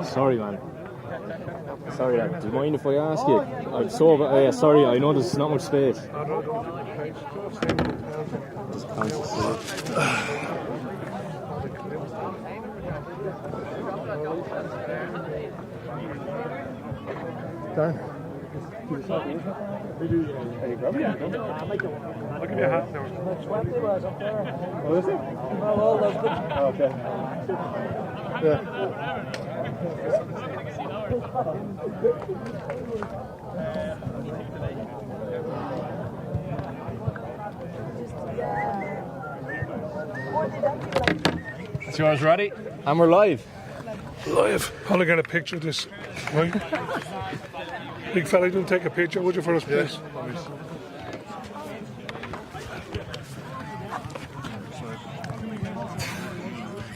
Sorry, man. Sorry, lad. Do you mind if I ask you? I'm so sorry, I know there's not much space. Just conscious. Darn. I'll give you a hat now. Oh, is it? Okay. Yeah. It's yours, Roddy. And we're live. Live. I'll get a picture of this. Right? Big fella, don't take a picture, would you, for us, please?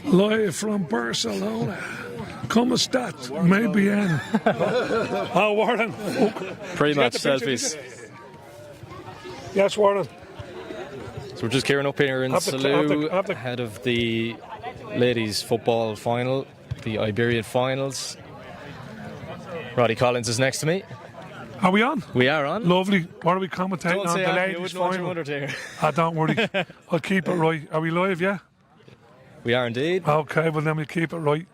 Live from Barcelona. ¿Cómo estás? Muy bien. Oh, Warren. Pre-match selfies. Yes, Warren. So we're just gearing up here in Salou ahead of the ladies' football final, the Iberian finals. Roddy Collins is next to me. Are we on? We are on. Lovely. What are we commentating on? The ladies' final. Don't worry. I'll keep it right. Are we live, yeah? We are indeed. Okay, well then we'll keep it right.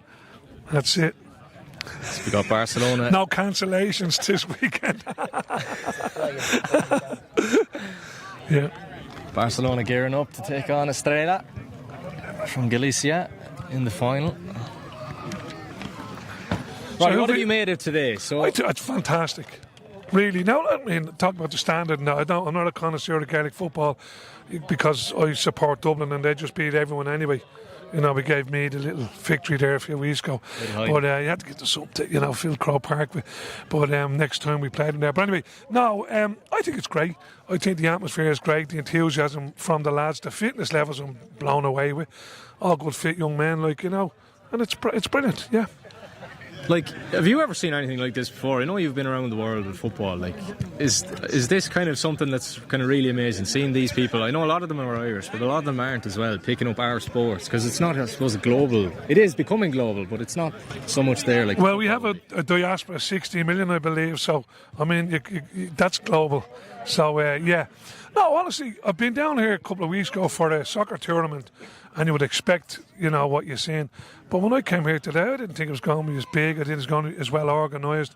That's it. So we got Barcelona. No cancellations this weekend. Yeah. Barcelona gearing up to take on Estrella from Galicia in the final. Right, what have you made of today? So it's fantastic. Really. Now, I mean, talk about the standard. No, I'm not a connoisseur of Gaelic football because I support Dublin and they just beat everyone anyway. You know, we gave Meath a little victory there a few weeks ago. But you had to get to something, you know, Phil Crow Park. But next time we played in there. But anyway, no, I think it's great. I think the atmosphere is great. The enthusiasm from the lads, the fitness levels I'm blown away with. All good fit young men, like, you know. And it's brilliant, yeah. Like, have you ever seen anything like this before? I know you've been around the world with football. Like, is this kind of something that's kind of really amazing? Seeing these people, I know a lot of them are Irish, but a lot of them aren't as well. Picking up our sports because it's not, I suppose, global. It is becoming global, but it's not so much there. Like, well, we have a diaspora of 60 million, I believe. So, I mean, that's global. So, yeah. No, honestly, I've been down here a couple of weeks ago for a soccer tournament, and you would expect, you know, what you're seeing. But when I came here today, I didn't think it was going to be as big. I didn't think it was going to be as well organised,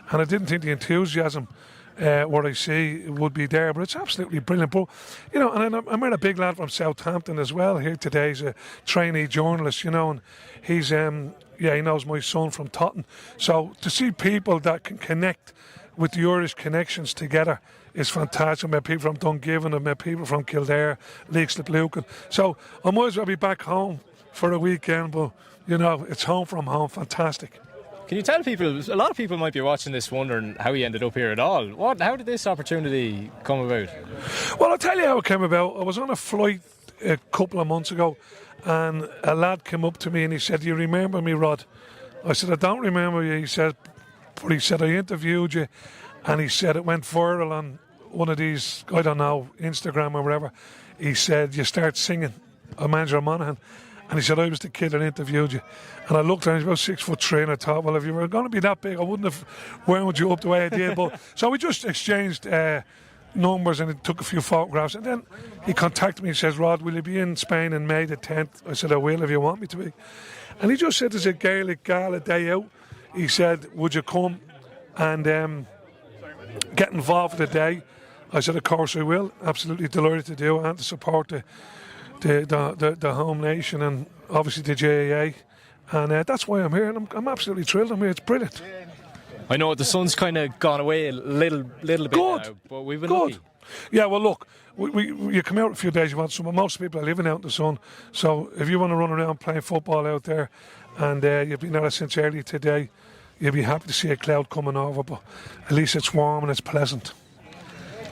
and I didn't think the enthusiasm what I see would be there. But it's absolutely brilliant. But you know, and I met a big lad from Southampton as well here today. He's a trainee journalist, you know, and he's he knows my son from Totton. So to see people that can connect with the Irish connections together is fantastic. I met people from Dungiven, I met people from Kildare, Leixlip Lucan. So I might as well be back home for a weekend, but you know, it's home from home. Fantastic. Can you tell people, a lot of people might be watching this wondering how he ended up here at all. How did this opportunity come about? Well, I'll tell you how it came about. I was on a flight a couple of months ago and a lad came up to me and he said, "Do you remember me, Rod?" I said, "I don't remember you." He said, "I interviewed you," and he said it went viral on one of these, I don't know, Instagram or whatever. He said, "You start singing, a manager Monaghan." And he said, "I was the kid that interviewed you." And I looked at him, he was about 6'3", and I thought, well, if you were going to be that big, I wouldn't have wound you up the way I did. But so we just exchanged numbers and took a few photographs. And then he contacted me and says, "Rod, will you be in Spain in May the 10th? I said, "I will if you want me to be." And he just said, "There's a Gaelic Gala day out." He said, "Would you come and get involved for the day?" I said, "Of course I will. Absolutely delighted to do it and to support the home nation and obviously the GAA, and that's why I'm here, and I'm absolutely thrilled. I'm here. It's brilliant. I know the sun's kind of gone away a little bit good now, but we've been good lucky. Yeah, well, look, you come out a few days, you want some. Most people are living out in the sun, so if you want to run around playing football out there, and you've been out since early today, you'll be happy to see a cloud coming over, but at least it's warm and it's pleasant.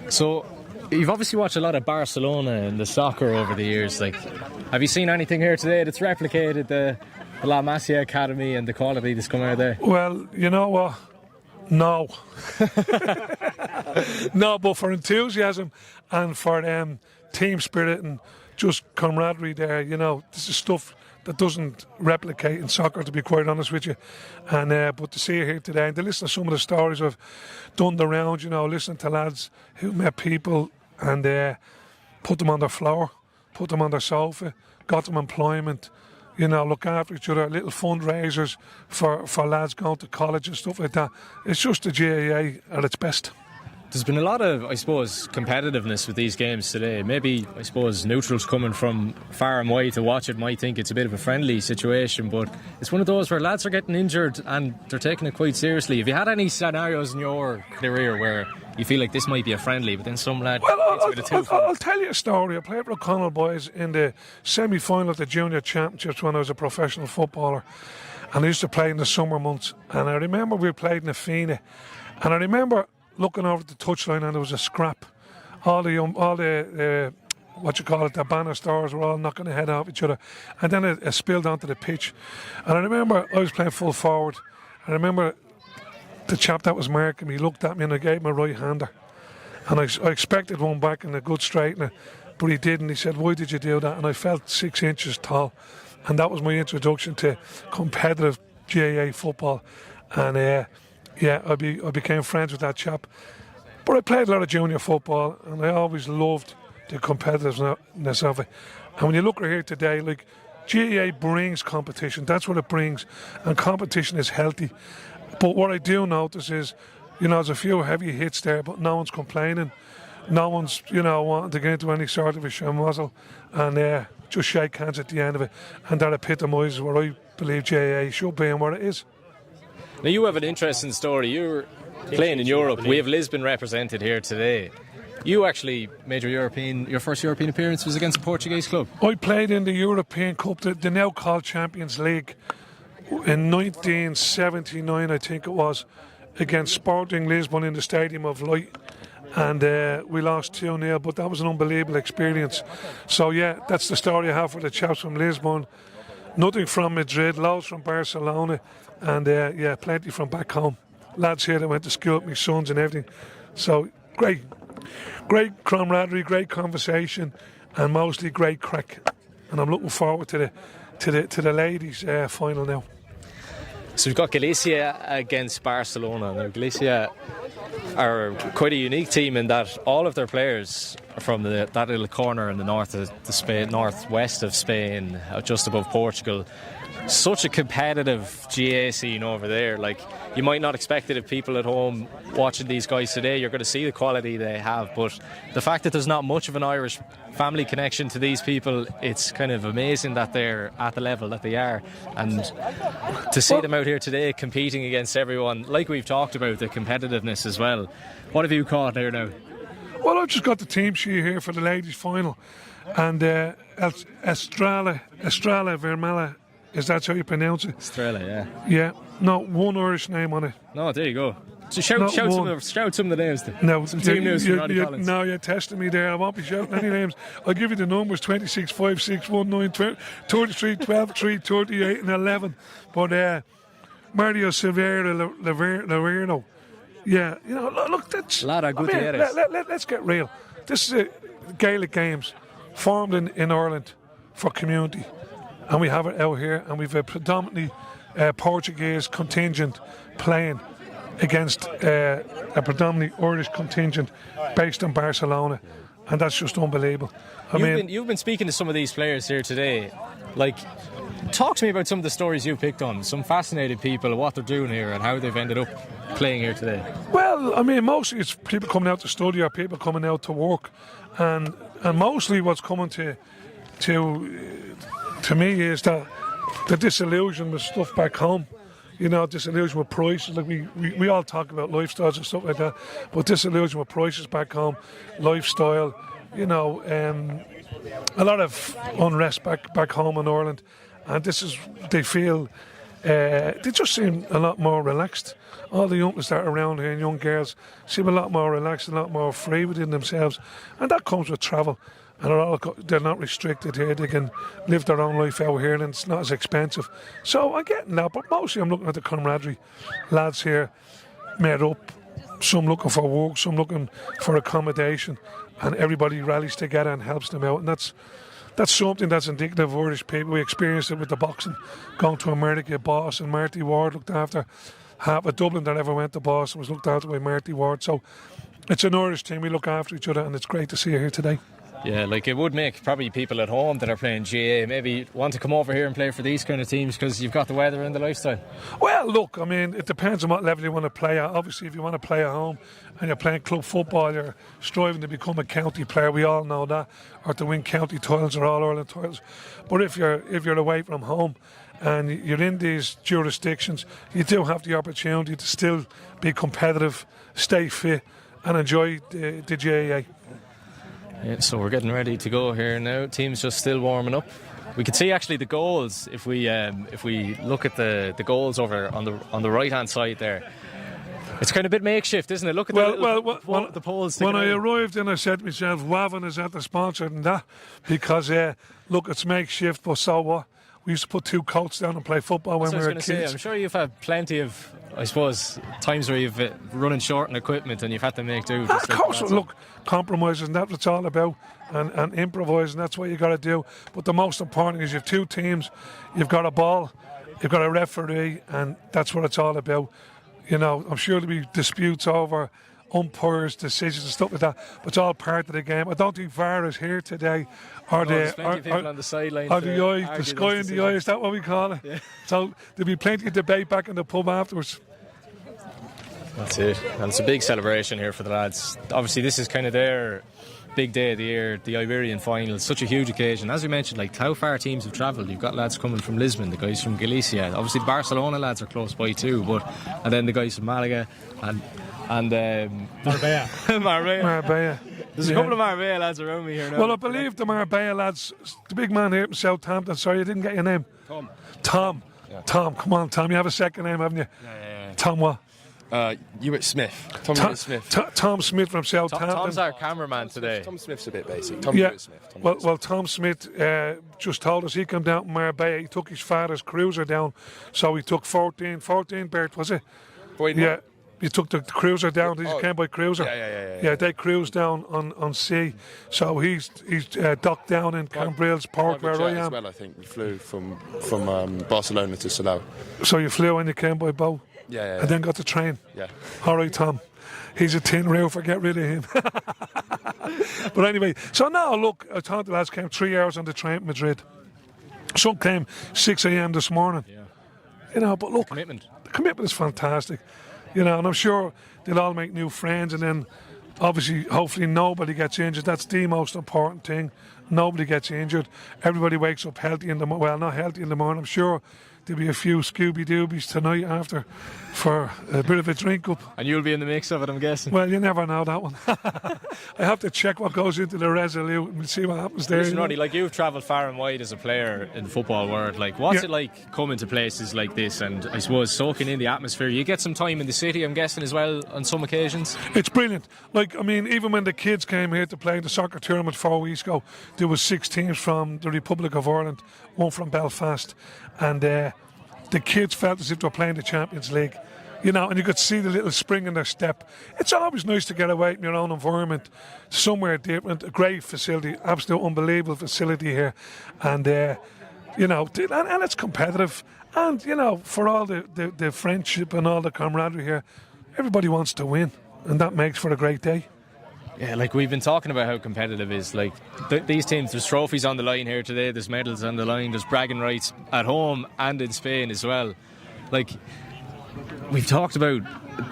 So, you've obviously watched a lot of Barcelona and the soccer over the years. Like, have you seen anything here today that's replicated the La Masia Academy and the quality that's coming out of there? Well, you know what? No. No, but for enthusiasm and for team spirit and just camaraderie there. You know, this is stuff that doesn't replicate in soccer, to be quite honest with you. And but to see it here today and to listen to some of the stories I've done the round, you know, listening to lads who met people and put them on their floor, put them on their sofa, got them employment, you know, look after each other, little fundraisers for lads going to college and stuff like that. It's just the GAA at its best. There's been a lot of, I suppose, competitiveness with these games today. Maybe, I suppose, neutrals coming from far and wide to watch it might think it's a bit of a friendly situation, but it's one of those where lads are getting injured and they're taking it quite seriously. Have you had any scenarios in your career where you feel like this might be a friendly, but then some lad... Well, I'll tell you a story. I played with O'Connell boys in the semi-final of the Junior Championships when I was a professional footballer, and I used to play in the summer months. And I remember we played in the Fina, and I remember looking over the touchline and there was a scrap. All the what you call it, the banner stars were all knocking their head off each other, and then it spilled onto the pitch. And I remember I was playing full forward. I remember the chap that was marking me looked at me and I gave him a right hander, and I expected one back in a good straightener, but he didn't. He said, "Why did you do that?" And I felt 6 inches tall, and that was my introduction to competitive GAA football. And I became friends with that chap. But I played a lot of junior football and I always loved the competitiveness of it. And when you look right here today, like, GAA brings competition. That's what it brings. And competition is healthy. But what I do notice is, you know, there's a few heavy hits there, but no one's complaining. No one's, you know, wanting to get into any sort of a shamozzle and just shake hands at the end of it. And that epitomises what I believe GAA should be and what it is. Now, you have an interesting story. You're playing in Europe. We have Lisbon represented here today. You actually made your first European appearance was against a Portuguese club. I played in the European Cup, the now called Champions League, in 1979, I think it was, against Sporting Lisbon in the Stadium of Light. And we lost 2-0, but that was an unbelievable experience. So, yeah, that's the story I have for the chaps from Lisbon. Nothing from Madrid, loads from Barcelona, and plenty from back home. Lads here that went to school with my sons and everything. So great camaraderie, great conversation, and mostly great crack. And I'm looking forward to the ladies' final now. So we've got Galicia against Barcelona. Now, Galicia are quite a unique team in that all of their players are from that little corner in the northwest of Spain, just above Portugal. Such a competitive GA scene over there. Like, you might not expect it if people at home watching these guys today, you're going to see the quality they have, but the fact that there's not much of an Irish family connection to these people, it's kind of amazing that they're at the level that they are. And to see them out here today competing against everyone, like we've talked about, the competitiveness as well. What have you caught there now? Well, I've just got the team sheet here for the ladies' final, and Estrella Vermella, is that how you pronounce it? Estrella, yeah. Yeah, not one Irish name on it. No, there you go. So shout some of the names. No, some team news from Roddy Collins. No, you're testing me there. I won't be shouting any names. I'll give you the numbers: 26, 5, 6, 1, 9, 33, 12, 3, 38, and 11. But Mario Silveira Laverno. Yeah, you know, look, that's... Lara Gutierrez. Let's get real. This is Gaelic Games formed in Ireland for community. And we have it out here, and we've a predominantly Portuguese contingent playing against a predominantly Irish contingent based in Barcelona, and that's just unbelievable. You've been speaking to some of these players here today. Like, talk to me about some of the stories you picked on, some fascinated people, what they're doing here and how they've ended up playing here today. Well, I mean, mostly it's people coming out to study or people coming out to work, and mostly what's coming to me is that the disillusion with stuff back home. You know, disillusion with prices. Like we all talk about lifestyles and stuff like that, but disillusion with prices back home, lifestyle. You know, a lot of unrest back home in Ireland, and they feel they just seem a lot more relaxed. All the youngsters that are around here and young girls seem a lot more relaxed, a lot more free within themselves, and that comes with travel. And they're not restricted here. They can live their own life out here, and it's not as expensive. So I'm getting that, but mostly I'm looking at the camaraderie. Lads here met up, some looking for work, some looking for accommodation, and everybody rallies together and helps them out. And that's something that's indicative of Irish people. We experienced it with the boxing, going to America, Boston. Marty Ward looked after half of Dublin that ever went to Boston was looked after by Marty Ward. So it's an Irish team. We look after each other, and it's great to see you here today. Yeah, like it would make probably people at home that are playing GA maybe want to come over here and play for these kind of teams because you've got the weather and the lifestyle. Well, look, I mean, it depends on what level you want to play at. Obviously, if you want to play at home and you're playing club football, you're striving to become a county player. We all know that, or to win county titles or All Ireland titles. But if you're away from home and you're in these jurisdictions, you do have the opportunity to still be competitive, stay fit, and enjoy the GAA. Yeah, so we're getting ready to go here now. Team's just still warming up. We can see actually the goals if we look at the goals over on the right hand side there. It's kind of a bit makeshift, isn't it? Look at the poles. When I arrived in, I said to myself, Wavin is at the sponsor and that because look, it's makeshift, but so what? We used to put 2 coats down and play football when we were kids. I'm sure you've had plenty of, I suppose, times where you've running short on equipment and you've had to make do. Of course, look, compromising, that's what it's all about, and improvising, that's what you got to do. But the most important thing is you have 2 teams, you've got a ball, you've got a referee, and that's what it's all about. You know, I'm sure there'll be disputes over umpires, decisions and stuff like that, but it's all part of the game. I don't think VAR is here today. There's plenty of people on the sideline. Or the sky in the eye, is that what we call it? Yeah. So there'll be plenty of debate back in the pub afterwards. That's it. And it's a big celebration here for the lads. Obviously, this is kind of their big day of the year, the Iberian final. It's such a huge occasion. As we mentioned, like how far teams have travelled. You've got lads coming from Lisbon, the guys from Galicia. Obviously, the Barcelona lads are close by too, and then the guys from Malaga and Marbella. Marbella. There's a couple of Marbella lads around me here now. Well, I believe the Marbella lads, the big man here from Southampton. Sorry, I didn't get your name. Tom. Yeah. Tom, come on, Tom. You have a second name, haven't you? Yeah. Tom what? Hewitt Smith. Tom Smith. Tom Smith from Southampton. Tom's our cameraman today. Tom Smith's a bit basic. Hewitt Smith. Well, Tom Smith just told us he came down from Marbella. He took his father's cruiser down, so he took 14 Bert, was it? Yeah. You took the cruiser down. He came by cruiser. Yeah, they cruised down on sea. So he's docked down in Cambrils Port where I am. As well, I think we flew from Barcelona to Salau. So you flew and you came by boat. Yeah. And then got the train. Yeah. All right, Tom. He's a tin roofer. Get rid of him. But anyway, so now look, I thought the lads came 3 hours on the train to Madrid. Some came 6 a.m. this morning. Yeah. You know, but look, the commitment is fantastic. You know, and I'm sure they'll all make new friends, and then obviously, hopefully nobody gets injured. That's the most important thing. Nobody gets injured. Everybody wakes up healthy in the morning. Well, not healthy in the morning. I'm sure there'll be a few Scooby-Doobies tonight after for a bit of a drink-up. And you'll be in the mix of it, I'm guessing. Well, you never know that one. I have to check what goes into the Resolute and we'll see what happens there. Listen, Roddy, like you've travelled far and wide as a player in the football world. Like, what's it like coming to places like this and I suppose soaking in the atmosphere? You get some time in the city, I'm guessing, as well on some occasions. It's brilliant. Like, I mean, even when the kids came here to play the soccer tournament 4 weeks ago, there was 6 teams from the Republic of Ireland, 1 from Belfast, and the kids felt as if they were playing the Champions League. You know, and you could see the little spring in their step. It's always nice to get away from your own environment, somewhere different. A great facility, absolute unbelievable facility here, and you know, and it's competitive. And you know, for all the friendship and all the camaraderie here, everybody wants to win, and that makes for a great day. Yeah, like we've been talking about how competitive it is. Like these teams, there's trophies on the line here today. There's medals on the line. There's bragging rights at home and in Spain as well. Like, we've talked about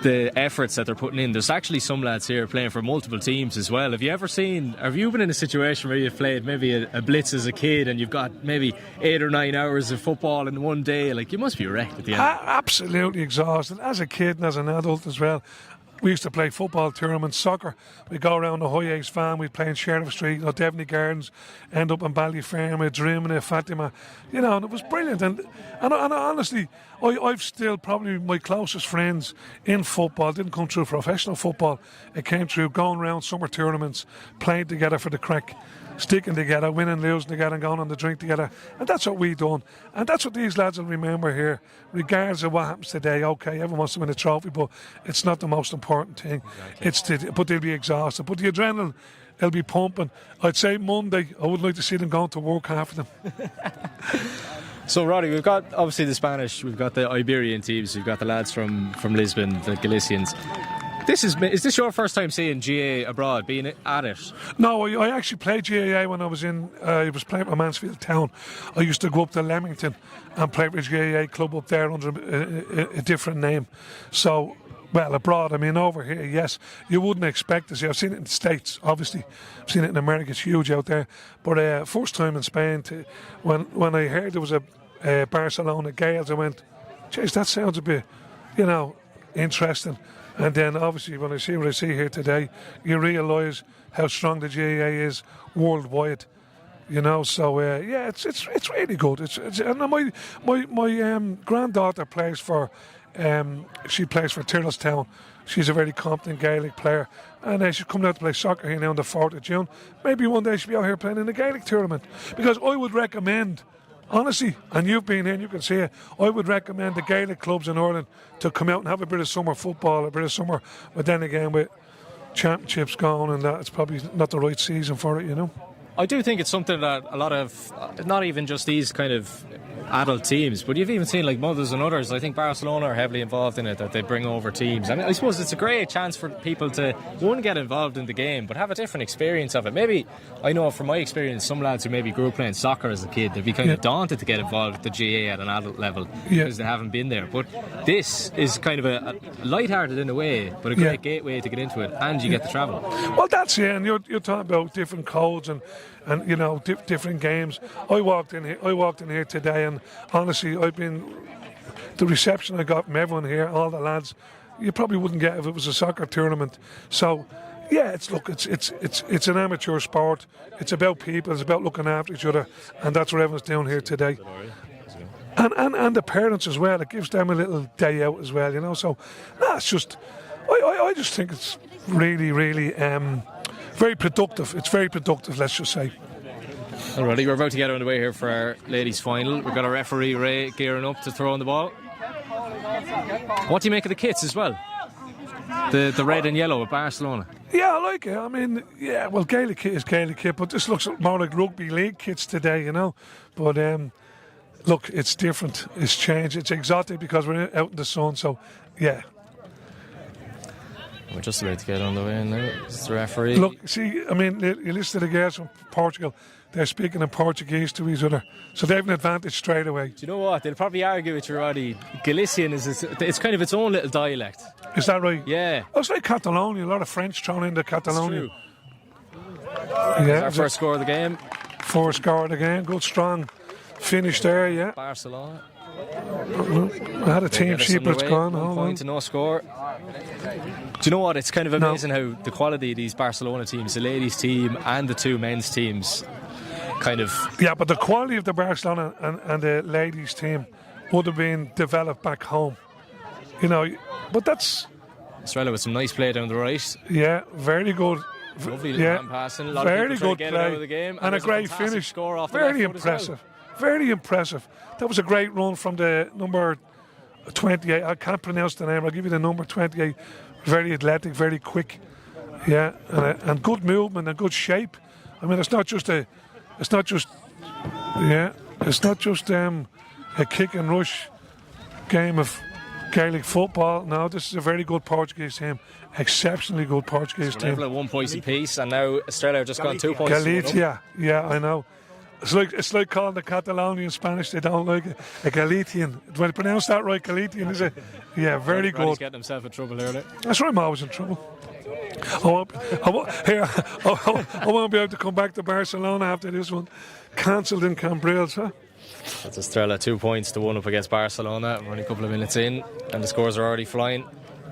the efforts that they're putting in. There's actually some lads here playing for multiple teams as well. Have you been in a situation where you've played maybe a blitz as a kid and you've got maybe 8 or 9 hours of football in one day? Like, you must be wrecked at the end. Absolutely exhausted. As a kid and as an adult as well. We used to play football tournaments, soccer. We'd go around the High Ace Farm, we'd play in Sheriff Street, Devney Gardens, end up in Ballyfermot, Drimina, Fatima. You know, and it was brilliant. And honestly, I've still probably my closest friends in football didn't come through professional football. It came through going around summer tournaments, playing together for the crack, sticking together, winning, losing together, and going on the drink together. And that's what we done. And that's what these lads will remember here, regardless of what happens today. Okay, everyone wants to win a trophy, but it's not the most important thing. Exactly. But they'll be exhausted. But the adrenaline they'll be pumping. I'd say Monday, I would like to see them going to work, half of them. So, Roddy, we've got obviously the Spanish, we've got the Iberian teams, we've got the lads from Lisbon, the Galicians. Is this your first time seeing GAA abroad, being at it? No, I actually played GAA when I was playing for Mansfield Town. I used to go up to Leamington and play with GAA club up there under a different name. So, well, abroad, I mean, over here, yes, you wouldn't expect to see. I've seen it in the States, obviously. I've seen it in America, it's huge out there. But first time in Spain, when I heard there was a Barcelona Gales, I went, geez, that sounds a bit, interesting. And then obviously when I see what I see here today, you realise how strong the GAA is worldwide. So yeah, it's really good. And my granddaughter plays for Tyrrellstown. She's a very competent Gaelic player, and she's coming out to play soccer here now on the 4th of June. Maybe one day she'll be out here playing in the Gaelic tournament, because I would recommend, honestly, and you've been here and you can see it, I would recommend the Gaelic clubs in Ireland to come out and have a bit of summer football, a bit of summer, but then again with championships going and that, it's probably not the right season for it, I do think it's something that a lot of, not even just these kind of adult teams, but you've even seen like mothers and others. I think Barcelona are heavily involved in it, that they bring over teams. I mean, I suppose it's a great chance for people to, one, get involved in the game, but have a different experience of it. Maybe, I know from my experience, some lads who maybe grew up playing soccer as a kid, they'd be kind of daunted to get involved with the GA at an adult level because they haven't been there. But this is kind of a light-hearted in a way, but a great gateway to get into it, and you get to travel. Well, that's it, and you're talking about different codes and different games. I walked in here today, and honestly, the reception I got from everyone here, all the lads, you probably wouldn't get if it was a soccer tournament. So yeah, it's an amateur sport. It's about people, it's about looking after each other, and that's what everyone's doing here today. And the parents as well, it gives them a little day out as well, so it's just I just think it's really, really very productive. It's very productive, let's just say. Alrighty, we're about to get underway here for our ladies' final. We've got our referee Ray gearing up to throw on the ball. What do you make of the kits as well? The red and yellow at Barcelona. Yeah, I like it. I mean, yeah, well, Gaelic kit is Gaelic kit, but this looks more like rugby league kits today, But look, it's different. It's changed. It's exotic because we're out in the sun. So, yeah. We're just about to get on the way now. It's the referee. Look, see, I mean, you listen to the girls from Portugal. They're speaking in Portuguese to each other, so they have an advantage straight away. Do you know what? They'll probably argue with you, Roddy. Galician it's kind of its own little dialect. Is that right? Yeah. Oh, it's like Catalonia. A lot of French thrown into Catalonia. Yeah. Our first score of the game. First score of the game. Good, strong finish there. Yeah. Barcelona. I had a team sheet, but it's gone. 1 point to no score. Do you know what? It's kind of amazing how the quality of these Barcelona teams, the ladies team and the two men's teams, kind of. Yeah, but the quality of the Barcelona and the ladies team would have been developed back home. But that's. Australia with some nice play down the right. Yeah, very good. Lovely little passing. A lot very of people good get play it out of the game, and a great finish. Score off very impressive. Very impressive. That was a great run from the number 28. I can't pronounce the name. I'll give you the number 28. Very athletic, very quick. Yeah, and good movement and good shape. I mean, it's not just a kick and rush game of Gaelic football. No, this is a very good Portuguese team. Exceptionally good Portuguese team. Level at 1 point apiece, and now Australia have just gone 2 points. Galicia, yeah, I know. It's like calling the Catalonian Spanish. They don't like it. A Galician. Do I pronounce that right? Galician, is it? Yeah, very good. He's getting himself in trouble here. That's right. I'm always in trouble. I won't be able to come back to Barcelona after this one. Cancelled in Cambrils, huh? That's Australia 2 points to 1 up against Barcelona. We're only a couple of minutes in, and the scores are already flying.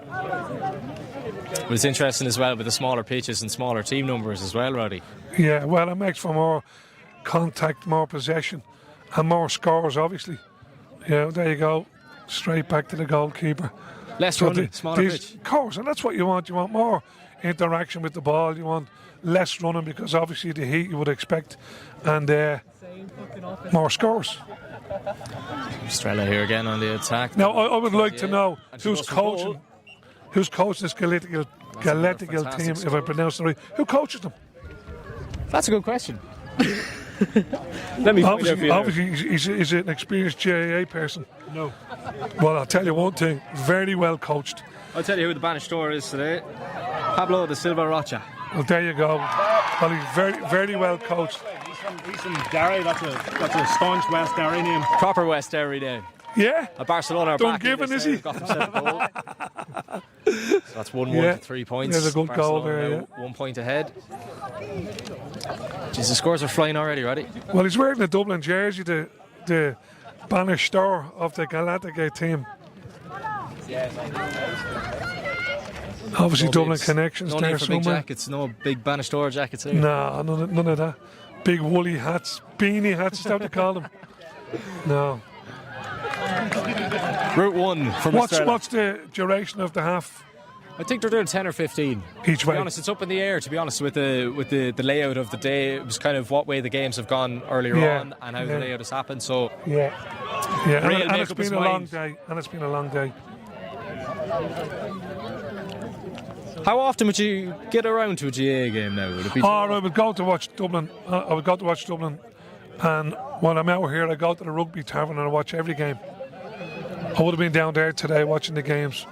But it's interesting as well with the smaller pitches and smaller team numbers as well, Roddy. Yeah, well, it makes for more contact, more possession, and more scores, obviously. Yeah, there you go. Straight back to the goalkeeper. Less running, smaller pitch. Of course, and that's what you want. You want more interaction with the ball. You want less running because obviously the heat you would expect, and more scores. Australia here again on the attack. Now, I would like to know who's coaching this Galactical team, if I pronounce it right. Who coaches them? That's a good question. Let me find out for you. Obviously, he's an experienced GAA person. No. Well, I'll tell you one thing, very well coached. I'll tell you who the banishtor is today. Pablo da Silva Rocha. Well, there you go. Well, he's very, very well coached. He's from Derry. That's a staunch West Derry name. Proper West Derry name. Yeah. Barcelona are back in Dungiven, this is he? Got themselves a goal. So that's 1-1 to 3 points. There's a good goal there, now 1 point ahead. Jeez, the scores are flying already, Roddy. Well, he's wearing the Dublin jersey, the banishtor of the Galactic team. Obviously, No Dublin bigs. connections No there need for big somewhere. jackets, no big banishtor jackets here. No, none of that. Big woolly hats, beanie hats, is that what they call them? No. Route 1 from Estrella. What's the duration of the half? I think they're doing 10 or 15. Each To be way? honest, it's up in the air. To be honest, with the layout of the day, it was kind of what way the games have gone earlier Yeah, on and how yeah. the layout has happened. So Yeah. Yeah, Real and make it's up his been a long mind. day. And it's been a long day. how often would you get around to a GA game now? Would it be? Or I would go to watch Dublin. I would go to watch Dublin. And when I'm out here, I go to the rugby tavern and I watch every game. I would have been down there today watching the games.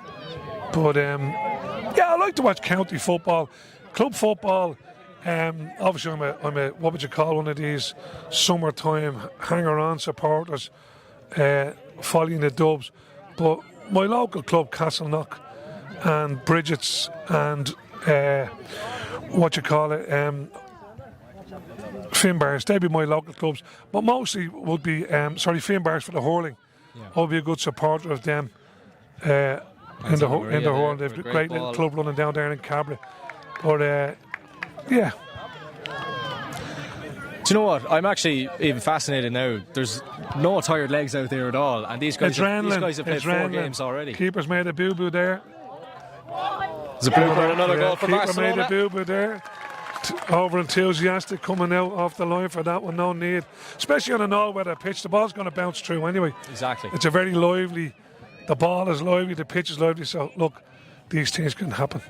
But, yeah, I like to watch county football. Club football, obviously I'm a, what would you call one of these summertime hanger-on supporters, following the Dubs. But my local club, Castleknock and Bridget's and, Finbars, they'd be my local clubs. But mostly would be, Finbars for the hurling. I would be a good supporter of them. In the hurling, they've a great little club running down there in Cabra. But yeah. Do you know what? I'm actually even fascinated now. There's no tired legs out there at all, and these guys have played 4 games already. Keeper's made a boo-boo there. There's a blue card, another goal for Keeper Barcelona. made a boo-boo there. Over enthusiastic coming out off the line for that one, no need. Especially on an all-weather pitch, the ball's going to bounce through anyway. Exactly. It's a very lively, the ball is lively, the pitch is lively, so look, these things can happen.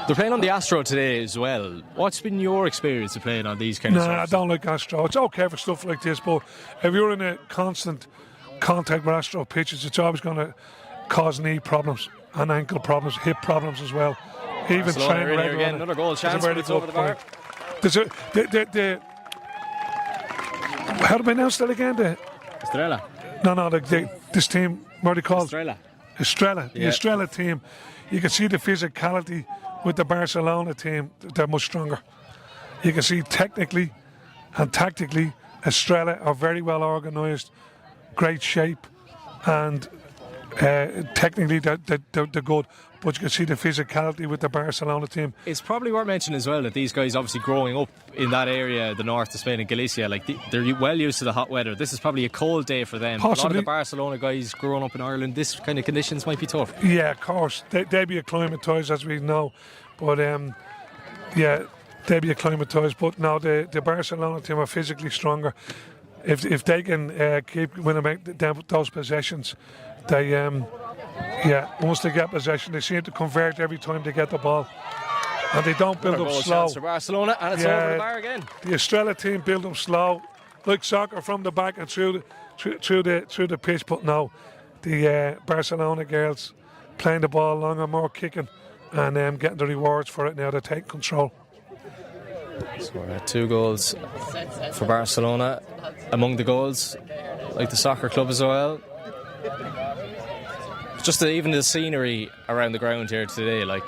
They're playing on the Astro today as well. What's been your experience of playing on these kind of I surfaces? don't like Astro. It's okay for stuff like this, but if you're in a constant contact with Astro pitches, it's always going to cause knee problems and ankle problems, hip problems as well. Even Barcelona train are in here regularly. again, another goal chance, but it's over the bar. There's how do we announce that again? Estrella. This team, what are they called? Estrella. The Yeah. Estrella team. You can see the physicality with the Barcelona team. They're much stronger. You can see technically and tactically, Estrella are very well organised, great shape, and technically they're good. But you can see the physicality with the Barcelona team. It's probably worth mentioning as well that these guys, obviously growing up in that area, the north of Spain and Galicia, like they're well used to the hot weather. This is probably a cold day for them. Possibly. A lot of the Barcelona guys growing up in Ireland, this kind of conditions might be tough. Yeah, of course. They'd be acclimatised, as we know. But, yeah, they'd be acclimatised. But now the Barcelona team are physically stronger. If they can keep winning those possessions, they... once they get possession, they seem to convert every time they get the ball. And they don't build up slow. Chance for Barcelona, and it's over the bar again. The Estrella team build up slow, like soccer from the back and through the pitch. But no, the Barcelona girls playing the ball longer, more kicking, and getting the rewards for it now. They take control. So we're at 2 goals for Barcelona. Among the goals, like the soccer club as well. Just even the scenery around the ground here today, like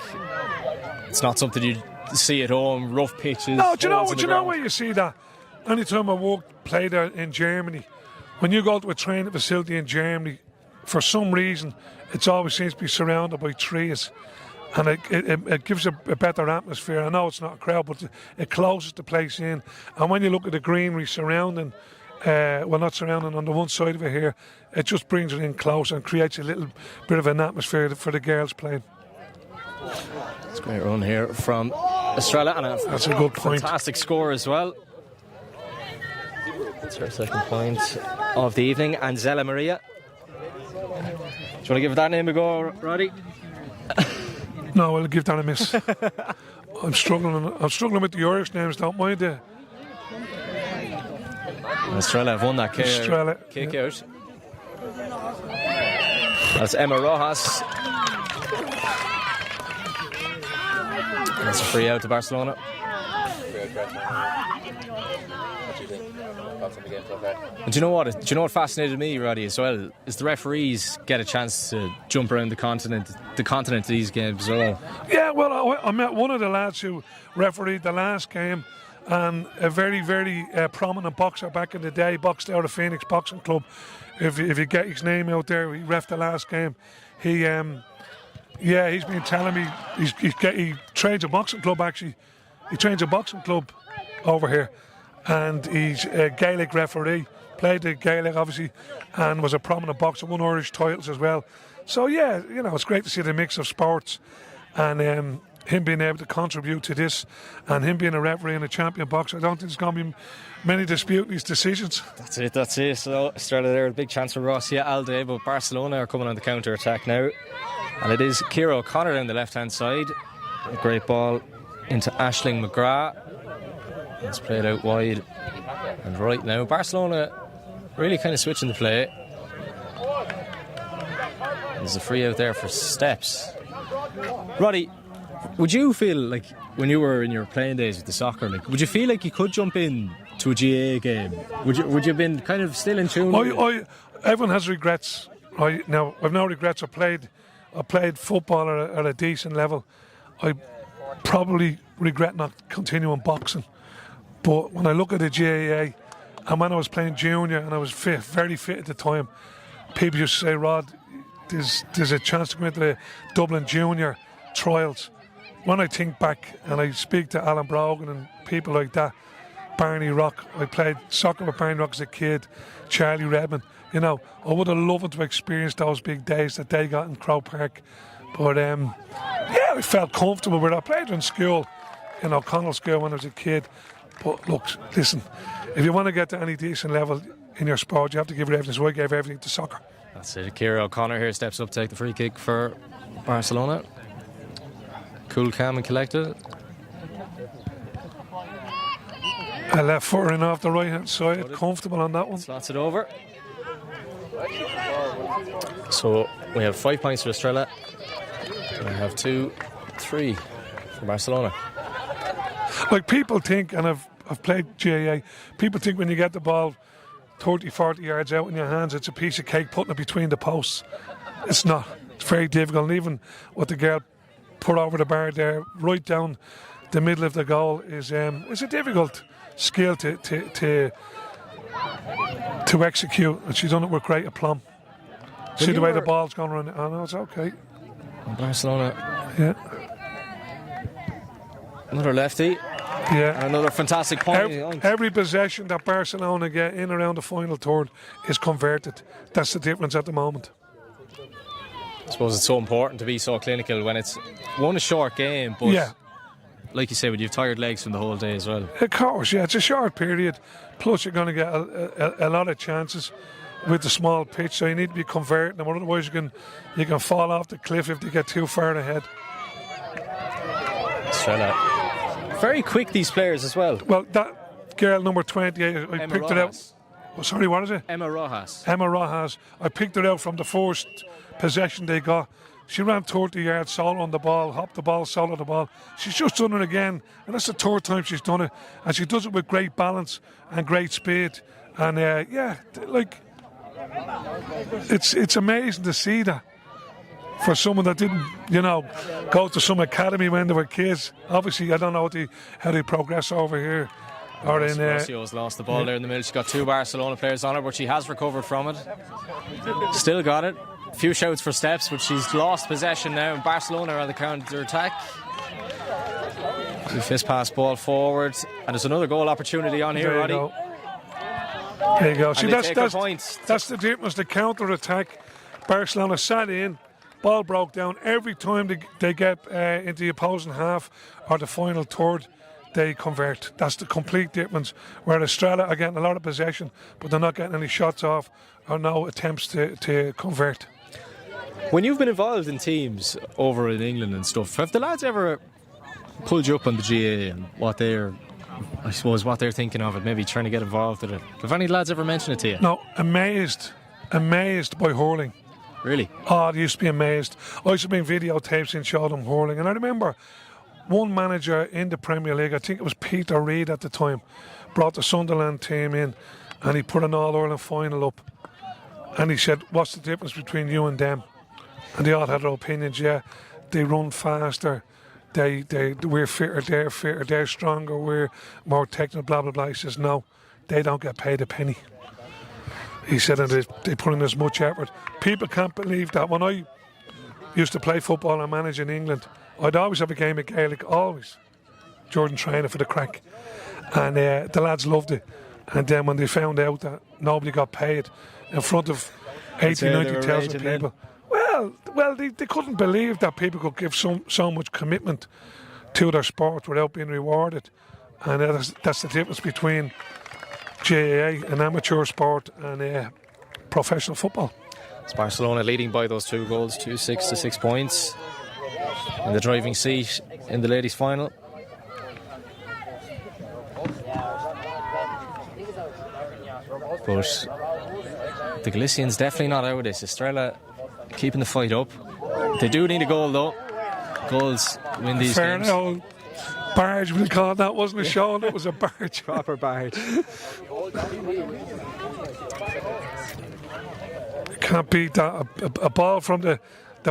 it's not something you see at home. Rough pitches. No, do you know ground. where you see that? Anytime I played there in Germany, when you go to a training facility in Germany, for some reason, it always seems to be surrounded by trees, and it gives a better atmosphere. I know it's not a crowd, but it closes the place in. And when you look at the greenery surrounding. Not surrounding on the one side of it here, it just brings it in close and creates a little bit of an atmosphere for the girls playing. It's a great run here from Estrella, and That's a good point. Fantastic score as well. It's her second point of the evening, and Zella Maria. Do you want to give that name a go, Roddy? No, I'll give that a miss. I'm struggling with the Irish names. Don't mind Estrella have won that kick out. That's Emma Rojas. That's a free out to Barcelona. And do you know what? Do you know what fascinated me, Roddy, as well? Is the referees get a chance to jump around the continent of these games as well. Yeah, well, I met one of the lads who refereed the last game, and a very, very prominent boxer back in the day, boxed out of Phoenix Boxing Club. If you get his name out there, he ref the last game. He's been telling me he trains a boxing club actually. He trains a boxing club over here, and he's a Gaelic referee. Played the Gaelic obviously, and was a prominent boxer. Won Irish titles as well. So yeah, it's great to see the mix of sports, and him being able to contribute to this, and him being a referee and a champion boxer. I don't think there's going to be many disputing these decisions. That's it. So started there, a big chance for Rossiya Alde, but Barcelona are coming on the counter attack now, and it is Ciara O'Connor down the left hand side. A great ball into Aisling McGrath. It's played out wide, and right now Barcelona really kind of switching the play. There's a free out there for Steps. Roddy, would you feel like when you were in your playing days with the soccer, would you feel like you could jump in to a GAA game? Would you have been kind of still in tune? Everyone has regrets. Now I've no regrets. I played football at a decent level. I probably regret not continuing boxing. But when I look at the GAA, and when I was playing junior and I was fit, very fit at the time, people used to say, Rod, there's a chance to go into the Dublin junior trials. When I think back and I speak to Alan Brogan and people like that, Barney Rock, I played soccer with Barney Rock as a kid, Charlie Redmond, I would have loved to experience those big days that they got in Crow Park. But I felt comfortable with it. I played in school, Connell School when I was a kid. But look, listen, if you want to get to any decent level in your sport, you have to give it everything. So I gave everything to soccer. That's it. Ciara O'Connor here steps up, take the free kick for Barcelona. Cool, calm and collected. A left footer in off the right hand side, comfortable on that one. Slots it over. So we have 5 points for Estrella. We have 2, 3 for Barcelona. Like people think, and I've played GAA, people think when you get the ball 30, 40 yards out in your hands, it's a piece of cake putting it between the posts. It's not. It's very difficult. And even what the girl put over the bar there, right down the middle of the goal, is a difficult skill to execute. And she's done it with great aplomb. See the way the ball's gone around. I know, it's okay. Barcelona. Yeah. Another lefty. Yeah. And another fantastic point. Every possession that Barcelona get in around the final third is converted. That's the difference at the moment. I suppose it's so important to be so clinical when it's a short game, but like you say, when you've tired legs from the whole day as well. Of course, yeah, it's a short period. Plus, you're going to get a lot of chances with the small pitch, so you need to be converting them, otherwise you can fall off the cliff if they get too far ahead. Estrella. Very quick, these players as well. Well, that girl, number 28, I Emma picked it out. Oh, sorry, what is it? Emma Rojas. Emma Rojas. I picked her out from the first possession they got. She ran 30 yards solo on the ball, hopped the ball, solo the ball. She's just done it again, and that's the third time she's done it. And she does it with great balance and great speed. And it's amazing to see that. For someone that didn't, go to some academy when they were kids. Obviously, I don't know how they progress over here. Or in Rocio's lost the ball there in the middle. She's got 2 Barcelona players on her, but she has recovered from it. Still got it. A few shouts for Steps, but she's lost possession now. And Barcelona are on the counter attack. Fist pass ball forward, and there's another goal opportunity on here, Roddy. There you go. See, that's the difference. The counter attack. Barcelona sat in. Ball broke down. Every time they get into the opposing half or the final third, they convert. That's the complete difference. Where Estrella are getting a lot of possession, but they're not getting any shots off or no attempts to convert. When you've been involved in teams over in England and stuff, have the lads ever pulled you up on the GA and what they're I suppose what they're thinking of it, maybe trying to get involved with it. Have any lads ever mentioned it to you? No, amazed by hurling. Really? Oh, they used to be amazed. I used to bring videotapes and show them hurling. And I remember one manager in the Premier League, I think it was Peter Reid at the time, brought the Sunderland team in and he put an All-Ireland final up. And he said, what's the difference between you and them? And they all had their opinions. Yeah, they run faster. We're fitter, they're stronger, we're more technical, blah, blah, blah. He says, no, they don't get paid a penny. He said, and they put in as much effort. People can't believe that. When I used to play football and manage in England, I'd always have a game of Gaelic, always. Jordan training for the crack. And the lads loved it. And then when they found out that nobody got paid in front of 80, 90,000 people, well, they couldn't believe that people could give so much commitment to their sport without being rewarded. And that's the difference between GAA, an amateur sport, and professional football. It's Barcelona leading by those 2 goals, 2-6 to 6 points, in the driving seat in the ladies' final. But the Galicians definitely not out of this. Estrella keeping the fight up. They do need a goal though. Goals win these games. Old barge, we'll call that. Wasn't a show, it was a barge. Proper barge. Can't beat that. A ball from the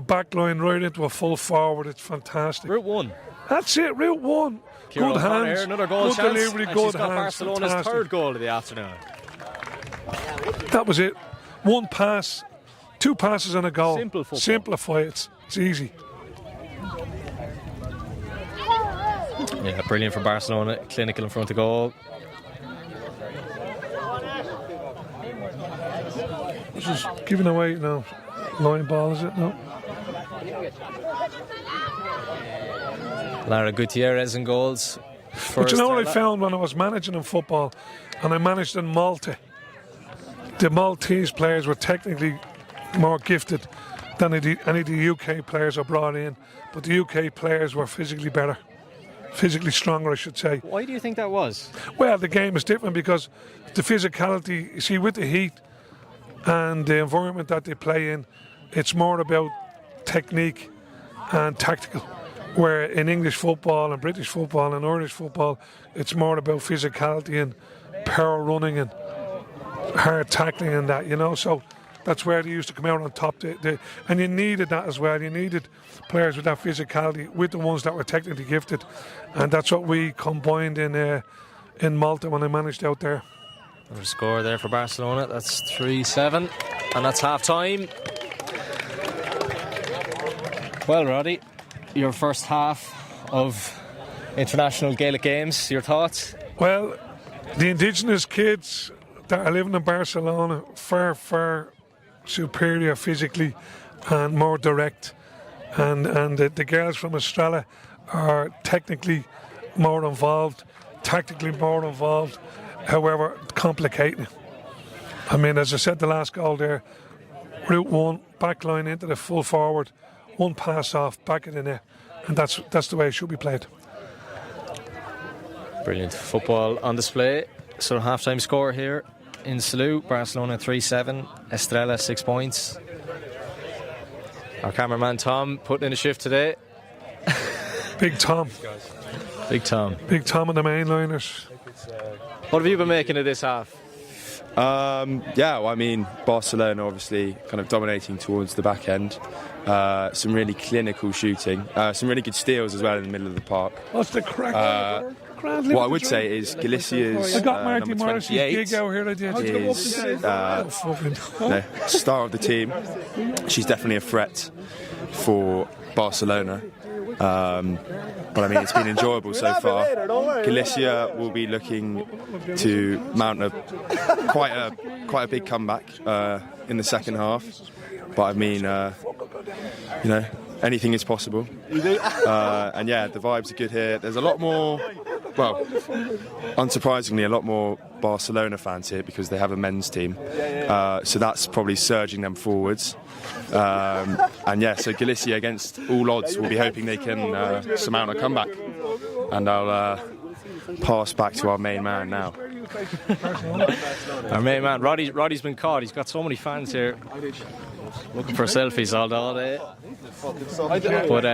back line right into a full forward. It's fantastic. Route 1. That's it, Route 1. Kira Good hands. Another goal good chance. delivery, and good she's got hands. Barcelona's Fantastic. 3rd goal of the afternoon. That was it. 1 pass, 2 passes and a goal. Simple football. Simplify it. It's easy. Yeah, brilliant for Barcelona. Clinical in front of goal. This is giving away now. Line ball, is it? No. Lara Gutierrez in goals. But you know what I found when I was managing in football, and I managed in Malta? The Maltese players were technically more gifted than any of the UK players are brought in, but the UK players were physically better, physically stronger, I should say. Why do you think that was? Well, the game is different because the physicality, you see, with the heat and the environment that they play in, it's more about technique and tactical. Where in English football and British football and Irish football, it's more about physicality and power running and hard tackling and that, you know. So that's where they used to come out on top. And you needed that as well. You needed players with that physicality with the ones that were technically gifted. And that's what we combined in Malta when I managed out there. There's a score there for Barcelona. That's 3-7. And that's half time. Well, Roddy, your first half of international Gaelic games, your thoughts? Well, the indigenous kids that are living in Barcelona, far superior physically and more direct. And the girls from Estrella are technically more involved, tactically more involved, however complicated. I mean, as I said, the last goal there, Route 1, back line into the full forward, 1 pass off, back of the net. And that's the way it should be played. Brilliant football on display. So half-time score here in Salou. Barcelona 3-7, Estrella 6 points. Our cameraman Tom putting in a shift today. Big Tom. Big Tom. Big Tom and the mainliners. What have you been making of this half? Yeah, well, I mean, Barcelona obviously kind of dominating towards the back end. Some really clinical shooting. Some really good steals as well in the middle of the park. What's the crack? What I would say is Galicia's I got Marty number Morris's 28 gig out here. I did. is star of the team. She's definitely a threat for Barcelona. But I mean, it's been enjoyable so far. Galicia will be looking to mount quite a big comeback in the second half. But I mean, you know, anything is possible. And yeah, the vibes are good here. There's a lot more, well, unsurprisingly, a lot more Barcelona fans here because they have a men's team. So that's probably surging them forwards. And yeah, so Galicia against all odds will be hoping they can surmount a comeback. And I'll pass back to our main man now. Our main man, Roddy's been caught. He's got so many fans here looking for selfies all day. But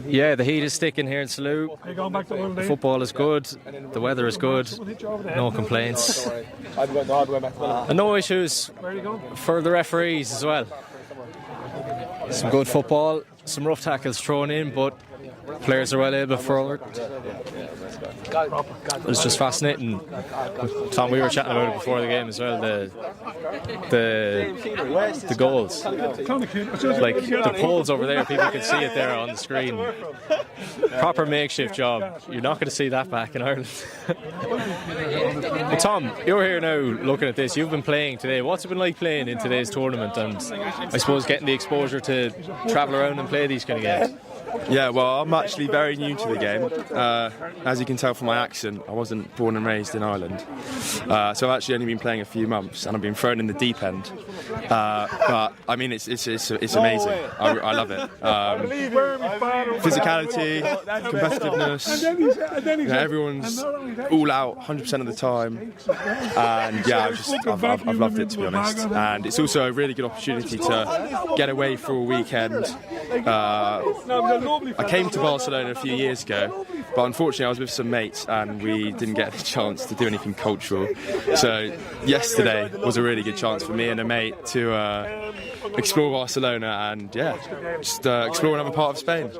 yeah, the heat is sticking here in Salou. The football is good. The weather is good. No complaints. And no issues for the referees as well. Some good football, some rough tackles thrown in, but players are well able forward. It's just fascinating. Tom, we were chatting about it before the game as well. The goals, like the poles over there, people can see it there on the screen. Proper makeshift job. You're not going to see that back in Ireland. But Tom, you're here now looking at this. You've been playing today. What's it been like playing in today's tournament, and I suppose getting the exposure to travel around and play these kind of games? Yeah, well, I'm actually very new to the game. As you can tell from my accent, I wasn't born and raised in Ireland. So I've actually only been playing a few months, and I've been thrown in the deep end. But I mean, it's amazing. I love it. Physicality, competitiveness. Everyone's all out 100% of the time, and yeah, I've loved it, to be honest. And it's also a really good opportunity to get away for a weekend. I came to Barcelona a few years ago, but unfortunately I was with some mates and we didn't get the chance to do anything cultural. So yesterday was a really good chance for me and a mate to explore Barcelona and just explore another part of Spain.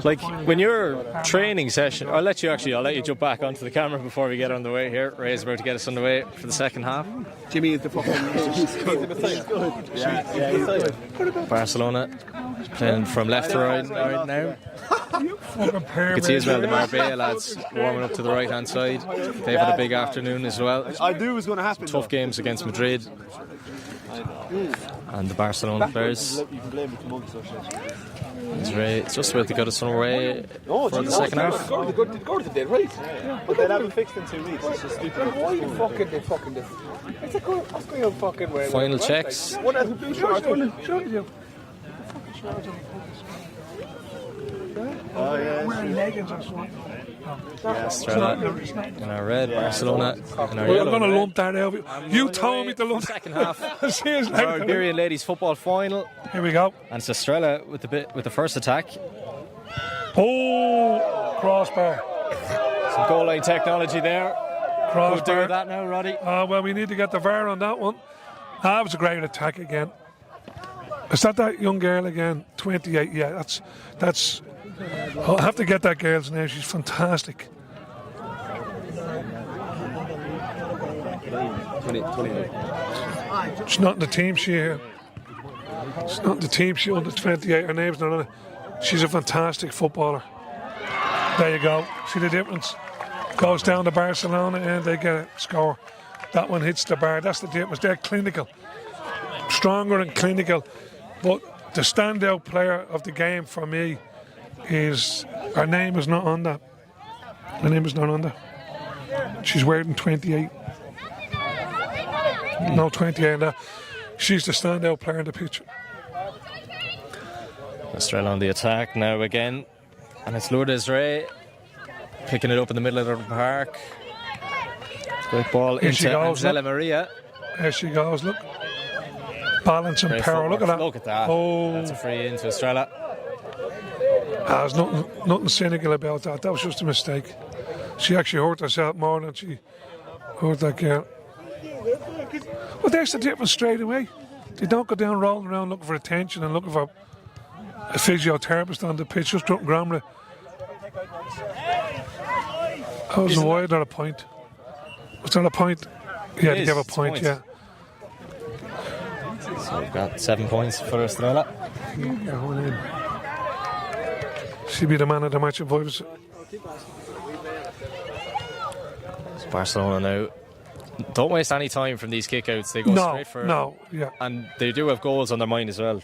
Like when your training session, I'll let you jump back onto the camera before we get on the way here. Ray's about to get us on the way for the second half. Jimmy is the fucking. Barcelona playing from left to right now. You can see as well the Marbella lads warming up to the right hand side. They've had a big afternoon as well. I knew it was going to happen. Tough games against Madrid and the Barcelona players. It's just about to get us on our way for the second half. Go to the dead right. But they'll have it fixed in 2 weeks. It's just stupid. Why they fucking this? It's a good fucking way. Final checks. What has a blue shirt? Oh yeah. Wearing leggings or something. Estrella in our red, Barcelona in our We're yellow. going to lump that out. You told me to lump Second half. Seriously. Iberian ladies football final. Here we go. And it's Estrella with the first attack. Oh, crossbar. Some goal line technology there. Could do Crossbar. that now, Roddy. Well, we need to get the VAR on that one. That was a great attack again. Is that young girl again? 28. Yeah, that's. I'll have to get that girl's name. She's fantastic. 28. She's not in the team. She's not in the team. She's under 28. Her name's not on it. She's a fantastic footballer. There you go. See the difference? Goes down to Barcelona and they get a score. That one hits the bar. That's the difference. They're clinical. Stronger and clinical. But the standout player of the game for me is, her name is not on that. Her name is not on that. She's wearing 28. No 28 in that. She's the standout player in the picture. Estrella on the attack now again. And it's Lourdes Ray picking it up in the middle of the park. Great ball into Angela Maria. There she goes, look. Balance and Great power, look at that. Look at that. Oh. That's a free into Estrella. There's nothing cynical about that. That was just a mistake. She actually hurt herself more than she hurt that girl. Well, there's the difference straight away. They don't go down rolling around looking for attention and looking for a physiotherapist on the pitch, just dropping grammar. That was wide at a point. Was that a point? Yeah, they gave a point, yeah. So we've got 7 points for Estrella. She'll be the man of the match in vibes. It's Barcelona now. Don't waste any time from these kickouts. They go straight for it. Yeah. And they do have goals on their mind as well.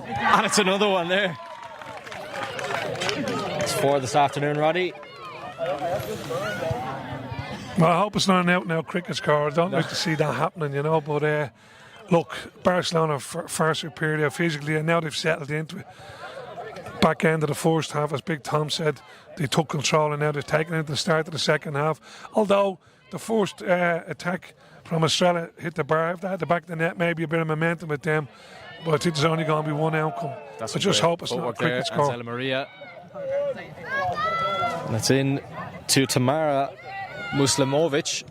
And it's another one there. It's 4 this afternoon, Roddy. Well, I hope it's not an out-and-out cricket score. I don't like to see that happening, you know. But look, Barcelona far superior physically, and now they've settled into it. back end of the first half, as Big Tom said, they took control and now they've taken it at the start of the second half. Although the first attack from Australia hit the bar, if they had the back of the net, maybe a bit of momentum with them. But I think there's only going to be one outcome. I just hope it's not a cricket score. Maria. And it's in to Tamara Muslimovic.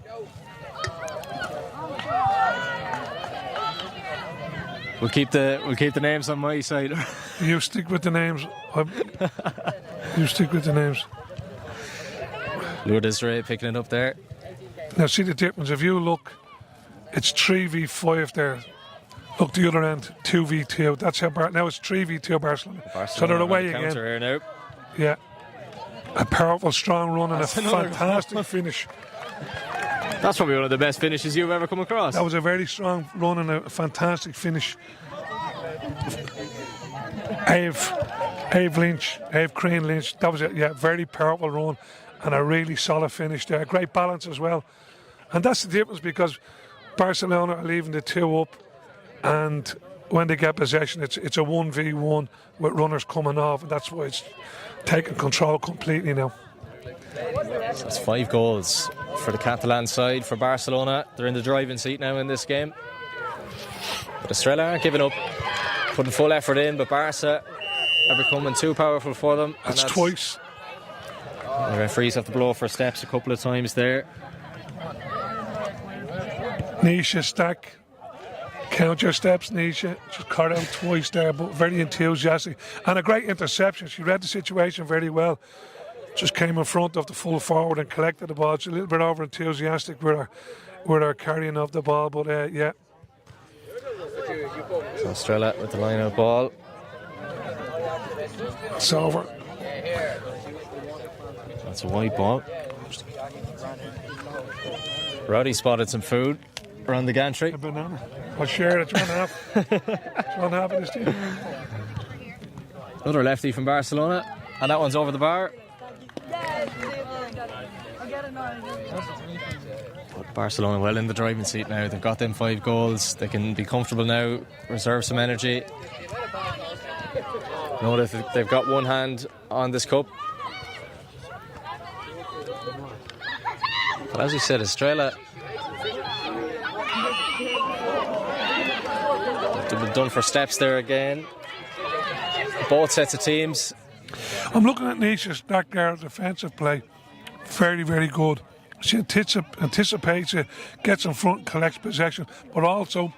We'll keep the names on my side. You stick with the names. You stick with the names. Lourdes Ray picking it up there. Now see the difference. If you look, it's 3v5 there. Look the other end, 2v2. That's how now it's 3v2 Barcelona. So they're away again. Here now. Yeah. A powerful, strong run and a fantastic finish. That's probably one of the best finishes you've ever come across. That was a very strong run and a fantastic finish. Ave Crane Lynch, that was a very powerful run and a really solid finish there. Great balance as well. And that's the difference, because Barcelona are leaving the 2 up, and when they get possession, it's a 1v1 with runners coming off, and that's why it's taking control completely now. So it's 5 goals for the Catalan side for Barcelona. They're in the driving seat now in this game. But Australia aren't giving up, putting full effort in, but Barca are becoming too powerful for them. That's twice. The referees have to blow for steps a couple of times there. Nisha Stack. Count your steps, Nisha. Just caught out twice there, but very enthusiastic. And a great interception. She read the situation very well. Just came in front of the full forward and collected the ball. She's a little bit over enthusiastic with her carrying of the ball, but yeah. So Australia with the line out ball. It's over. That's a wide ball. Roddy spotted some food around the gantry. A banana. I'll share it. It's one half of this team. Another lefty from Barcelona, and that one's over the bar. But Barcelona well in the driving seat now. They've got them 5 goals. They can be comfortable now, reserve some energy. Know that they've got one hand on this cup. But as we said, Australia, they've been done for steps there again. Both sets of teams. I'm looking at Nisha's back there, defensive play. Very, very good. She anticipates it, gets in front, collects possession, but also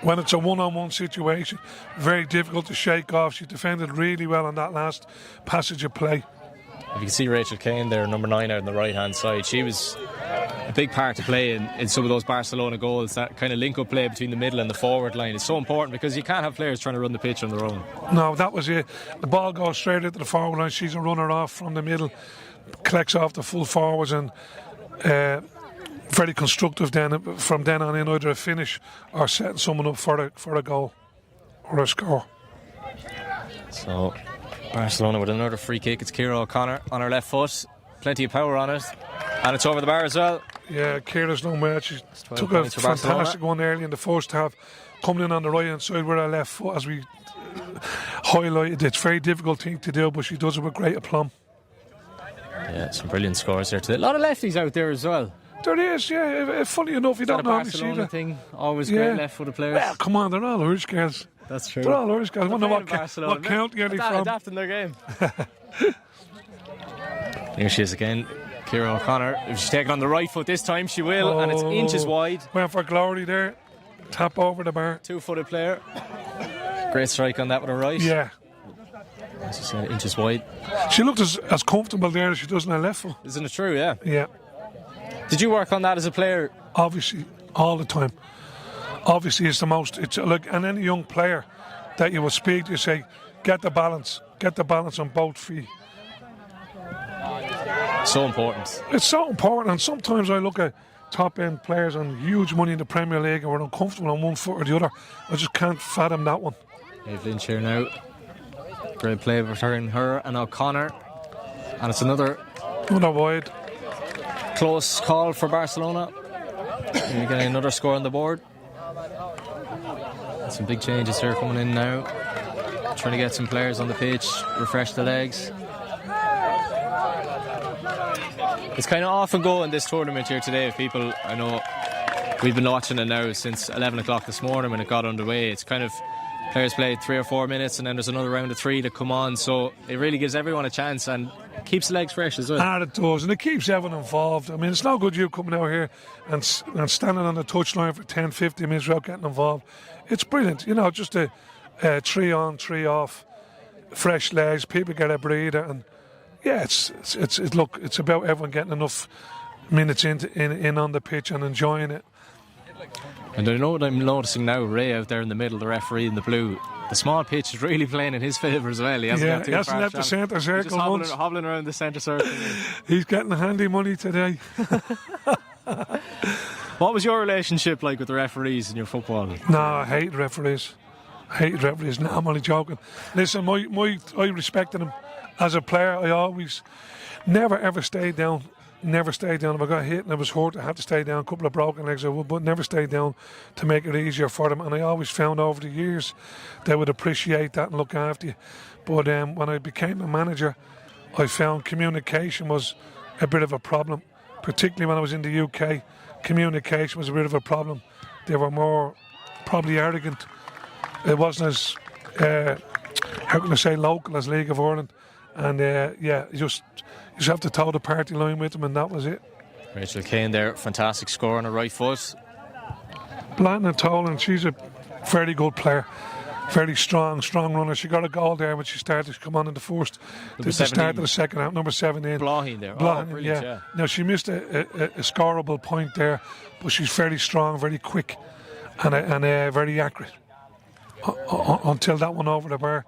when it's a one-on-one situation, very difficult to shake off. She defended really well on that last passage of play. If you can see Rachel Kane there, number 9 out on the right-hand side, she was a big part to play in some of those Barcelona goals. That kind of link-up play between the middle and the forward line is so important, because you can't have players trying to run the pitch on their own. No, that was it. The ball goes straight into the forward line. She's a runner off from the middle, collects off the full forwards, and very constructive then from then on in, either a finish or setting someone up for a goal or a score. So Barcelona with another free kick. It's Ciara O'Connor on her left foot, plenty of power on it, and it's over the bar as well. Yeah, Ciara's no match. She took a fantastic one early in the first half, coming in on the right hand side with her left foot, as we highlighted. It's a very difficult thing to do, but she does it with great aplomb. Yeah, some brilliant scores there today. A lot of lefties out there as well. There is, yeah. Funny enough, you don't normally see that thing. Always great left-footed players. Well, come on, they're all Irish girls. That's true. They're all Irish girls. I wonder what county are they from? Adapting their game. Here she is again, Ciara O'Connor. If she's taking on the right foot this time, she will, and it's inches wide. Went for glory there. Tap over the bar. 2-footed player. Great strike on that with her right. Yeah. As you said, inches wide. She looked as comfortable there as she does on her left foot. Isn't it true? Yeah. Yeah. Did you work on that as a player? Obviously, all the time. Obviously, it's the most. It's like, and any young player that you will speak to, you say, get the balance on both feet. So important. It's so important, and sometimes I look at top end players on huge money in the Premier League and we're uncomfortable on one foot or the other. I just can't fathom that one. Dave Lynch here now. Great play between her and O'Connor, and it's another wide. Close call for Barcelona. You're getting another score on the board. Some big changes here coming in now. trying to get some players on the pitch, refresh the legs. It's kind of off and go in this tournament here today. If people, I know we've been watching it now since 11 o'clock this morning when it got underway. It's kind of players play 3 or 4 minutes and then there's another round of 3 to come on. So it really gives everyone a chance and keeps the legs fresh as well. And it does, and it keeps everyone involved. I mean, it's no good you coming out here and standing on the touchline for 10, 15 minutes without getting involved. It's brilliant, you know, just a 3 on, 3 off, fresh legs, people get a breather, and yeah, it's look, it's about everyone getting enough minutes in on the pitch and enjoying it. And I know what I'm noticing now, Ray out there in the middle, the referee in the blue. The small pitch is really playing in his favour as well. He hasn't left the centre circle just once. Hobbling around the centre circle. He's getting handy money today. What was your relationship like with the referees in your football? No, I hate referees. No, I'm only joking. Listen, I respected him as a player. I always never ever stayed down. Never stayed down. If I got hit and I was hurt, I had to stay down. A couple of broken legs, I would, but never stayed down to make it easier for them. And I always found over the years they would appreciate that and look after you. But when I became a manager, I found communication was a bit of a problem, particularly when I was in the UK. Communication was a bit of a problem. They were more probably arrogant. It wasn't as how can I say local as League of Ireland. And you just have to toe the party line with them, and that was it. Rachel Kane there, fantastic score on her right foot. Blanton and Tolan, she's a very good player. Very strong runner. She got a goal there when she started to come on in the first. The start of the second half, number 17. Blahin there. Brilliant, yeah. Now, she missed a scoreable point there, but she's very strong, very quick, and very accurate. Until that one over the bar.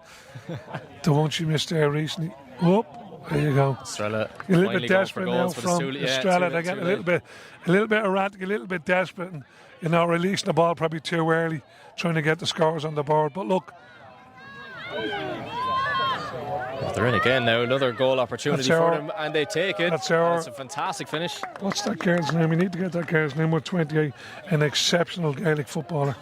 The one she missed there recently. Oh, there you go. Estrella a little bit desperate now from Estrella. They're getting a little bit erratic, a little bit desperate, and releasing the ball probably too early, trying to get the scores on the board. But look, they're in again now. Another goal opportunity for them, and they take it. It's a fantastic finish. What's that girl's name? We need to get that girl's name. With 28, an exceptional Gaelic footballer.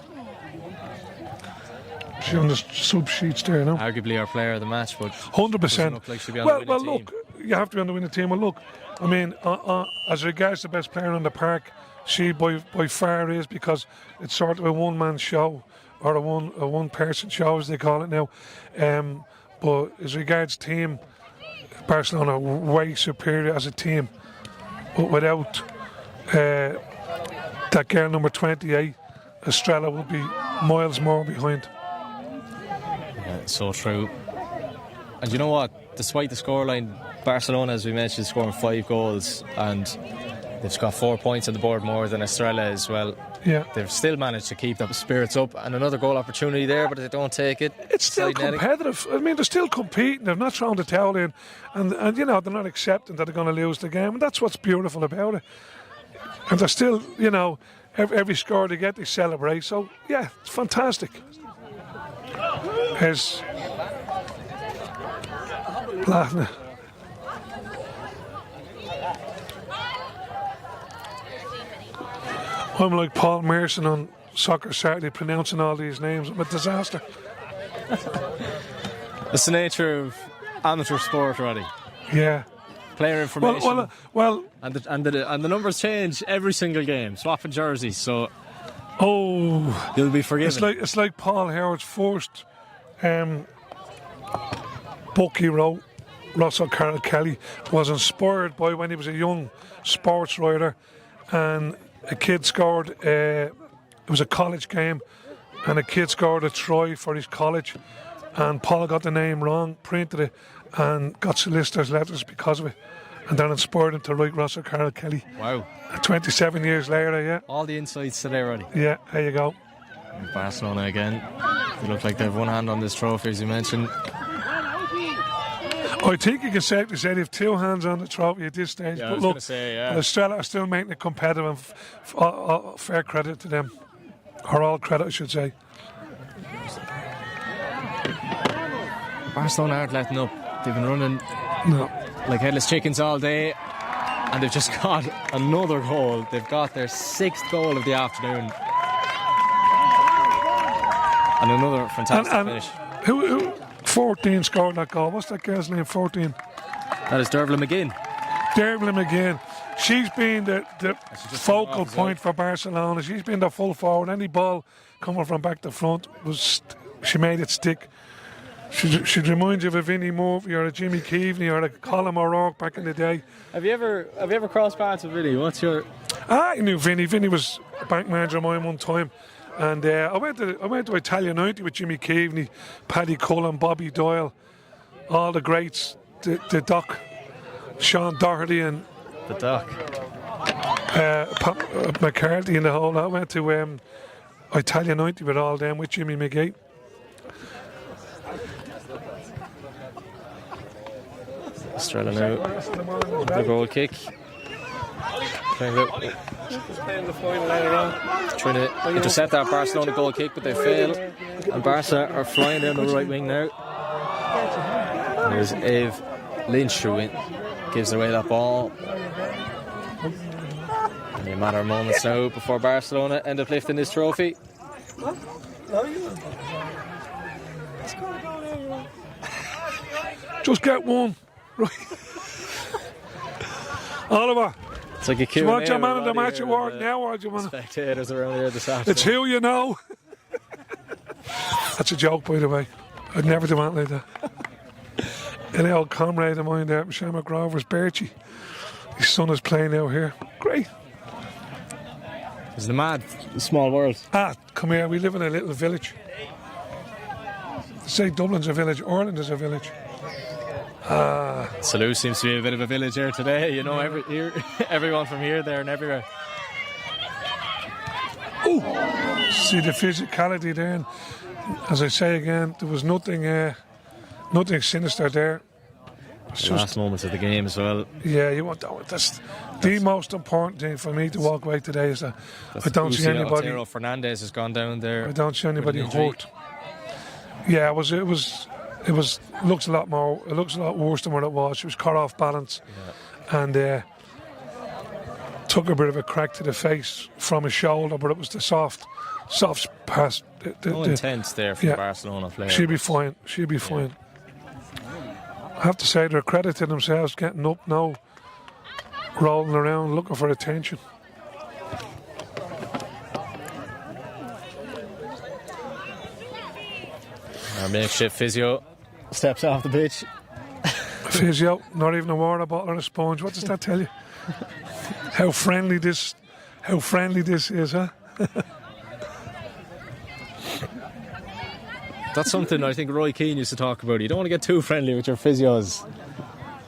She's on the sub sheets there now. Arguably our player of the match, but 100%. Like she'll be on the winning team. Look, you have to be on the winning team. Well, look, I mean, as regards the best player on the park, she by far is, because it's sort of a one-man show or a one-person show, as they call it now. But as regards team, Barcelona are way superior as a team. But without that girl number 28, Estrella will be miles more behind. Yeah, so true. And you know what? Despite the scoreline, Barcelona, as we mentioned, is scoring 5 goals, and they've got 4 points on the board more than Estrella as well. Yeah, they've still managed to keep the spirits up, and another goal opportunity there, but they don't take it. It's still competitive. I mean, they're still competing. They've not thrown the towel in, and they're not accepting that they're going to lose the game, and that's what's beautiful about it. And they're still, every score they get, they celebrate. So yeah, it's fantastic. Here's Blanton. I'm like Paul Merson on Soccer Saturday, pronouncing all these names. I'm a disaster. It's the nature of amateur sport, Roddy. Yeah. Player information. Well, and the numbers change every single game, swapping jerseys. So, you'll be forgiven. It's like Paul Howard's first book he wrote, Russell Carroll Kelly, was inspired by when he was a young sports writer, and a kid scored, it was a college game, and a kid scored a try for his college, and Paul got the name wrong, printed it, and got solicitors' letters because of it, and that inspired him to write Russell Carroll Kelly. Wow. 27 years later, yeah. All the insights today, Roddy. Yeah, there you go. Barcelona again. They look like they have one hand on this trophy, as you mentioned. I think you can safely say they have 2 hands on the trophy at this stage. Yeah, but look, Estrella are still making it competitive, and fair credit to them. Or all credit, I should say. Barcelona aren't letting up. They've been running like headless chickens all day, and they've just got another goal. They've got their 6th goal of the afternoon. And another fantastic finish. 14 scored that goal. What's that girl's name? 14. That is Dervla McGinn. Dervla McGinn. She's been the focal point for Barcelona. She's been the full forward. Any ball coming from back to front, she made it stick. She reminds you of a Vinnie Murphy or a Jimmy Keaveney or a Colin O'Rourke back in the day. Have you ever crossed paths with Vinnie? What's your... I knew Vinnie. Vinnie was a bank manager of mine one time. And I went to Italian 90 with Jimmy Keaveney, Paddy Cullen, Bobby Doyle, all the greats, the Doc, Sean Doherty and The Doc. McCarthy and the whole. I went to Italian 90 with all them with Jimmy McGee. Estrella now, the goal kick. Trying to intercept that Barcelona goal kick, but they fail. And Barca are flying down the right wing now. There's Ave Lynch who gives away that ball. Only a matter of moments now before Barcelona end up lifting this trophy. Just get one. Right. Oliver. It's like a do you want your man of the match award now, or do you want spectators around here this afternoon? It's who you know. That's a joke, by the way. I'd never do anything like that. An old comrade of mine there, Michelle McGrover's Bertie. His son is playing out here. Great. It's the mad small world. Come here. We live in a little village. They say Dublin's a village, Ireland is a village. Salou seems to be a bit of a village here today. You know, everyone from here, there, and everywhere. Ooh. See the physicality there. And as I say again, there was nothing sinister there. It's last moments of the game as well. Yeah, you want that. That's the most important thing for me to walk away today is that I don't see anybody. Otero Fernandez has gone down there. I don't see anybody hurt. Yeah, it looks a lot worse than what it was. She was caught off balance, and took a bit of a crack to the face from his shoulder, but it was the soft pass. No intense there from Barcelona player. She'll be fine. I have to say they're credit to themselves getting up now, rolling around, looking for attention. Our makeshift physio steps off the pitch. Physio, not even a water bottle or a sponge. What does that tell you? How friendly this is, huh? That's something I think Roy Keane used to talk about. You don't want to get too friendly with your physios.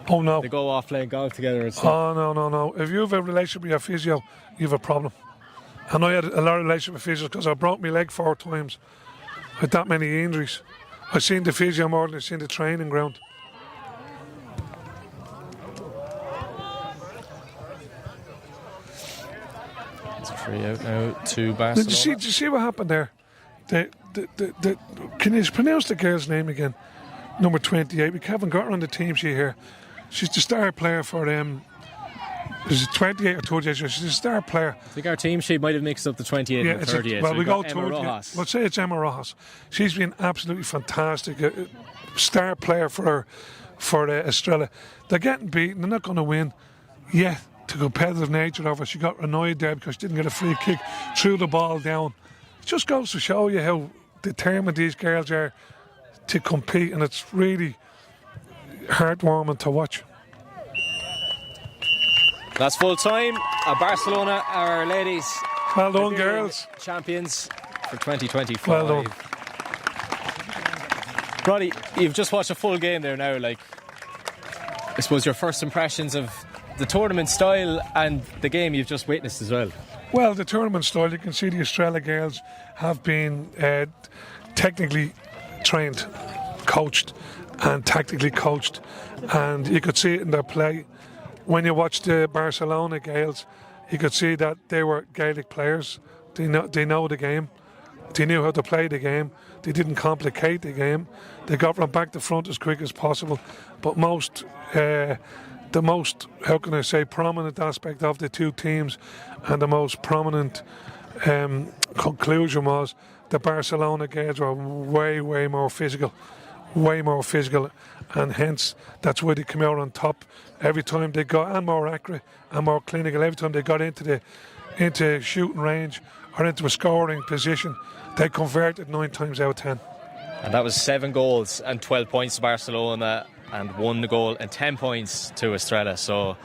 Oh no. They go off playing golf together and stuff. Oh no. If you have a relationship with your physio, you have a problem. And I had a lot of relationship with physios because I broke my leg 4 times. I had that many injuries. I've seen the physio more than I've seen the training ground. It's a free out now to Barcelona. Did you see what happened there? Can you pronounce the girl's name again? Number 28. We haven't got her on the team sheet here. She's the star player for them. Is it 28 or 28? She's a star player. I think our team sheet might have mixed up the 28 and the 38. Well, so we go Emma to Rojas. Let's say it's Emma Rojas. She's been absolutely fantastic. A star player for Estrella. They're getting beaten. They're not going to win. Yeah, the competitive nature of it. She got annoyed there because she didn't get a free kick. Threw the ball down. It just goes to show you how determined these girls are to compete, and it's really heartwarming to watch. That's full time. Barcelona, our ladies. Well done, girls. Champions for 2025. Well done. Roddy, you've just watched a full game there now. Like, I suppose your first impressions of the tournament style and the game you've just witnessed as well. Well, the tournament style, you can see the Estrella girls have been technically trained, coached, and tactically coached, and you could see it in their play. When you watch the Barcelona girls, you could see that they were Gaelic players. They know the game. They knew how to play the game. They didn't complicate the game. They got from back to front as quick as possible. But the most, how can I say, prominent aspect of the two teams and the most prominent conclusion was the Barcelona girls were way more physical, way more physical, and hence that's why they come out on top every time they got, and more accurate and more clinical. Every time they got into shooting range or into a scoring position, they converted 9 times out of 10. And that was 7 goals and 12 points to Barcelona, and 1 goal and 10 points to Estrella. So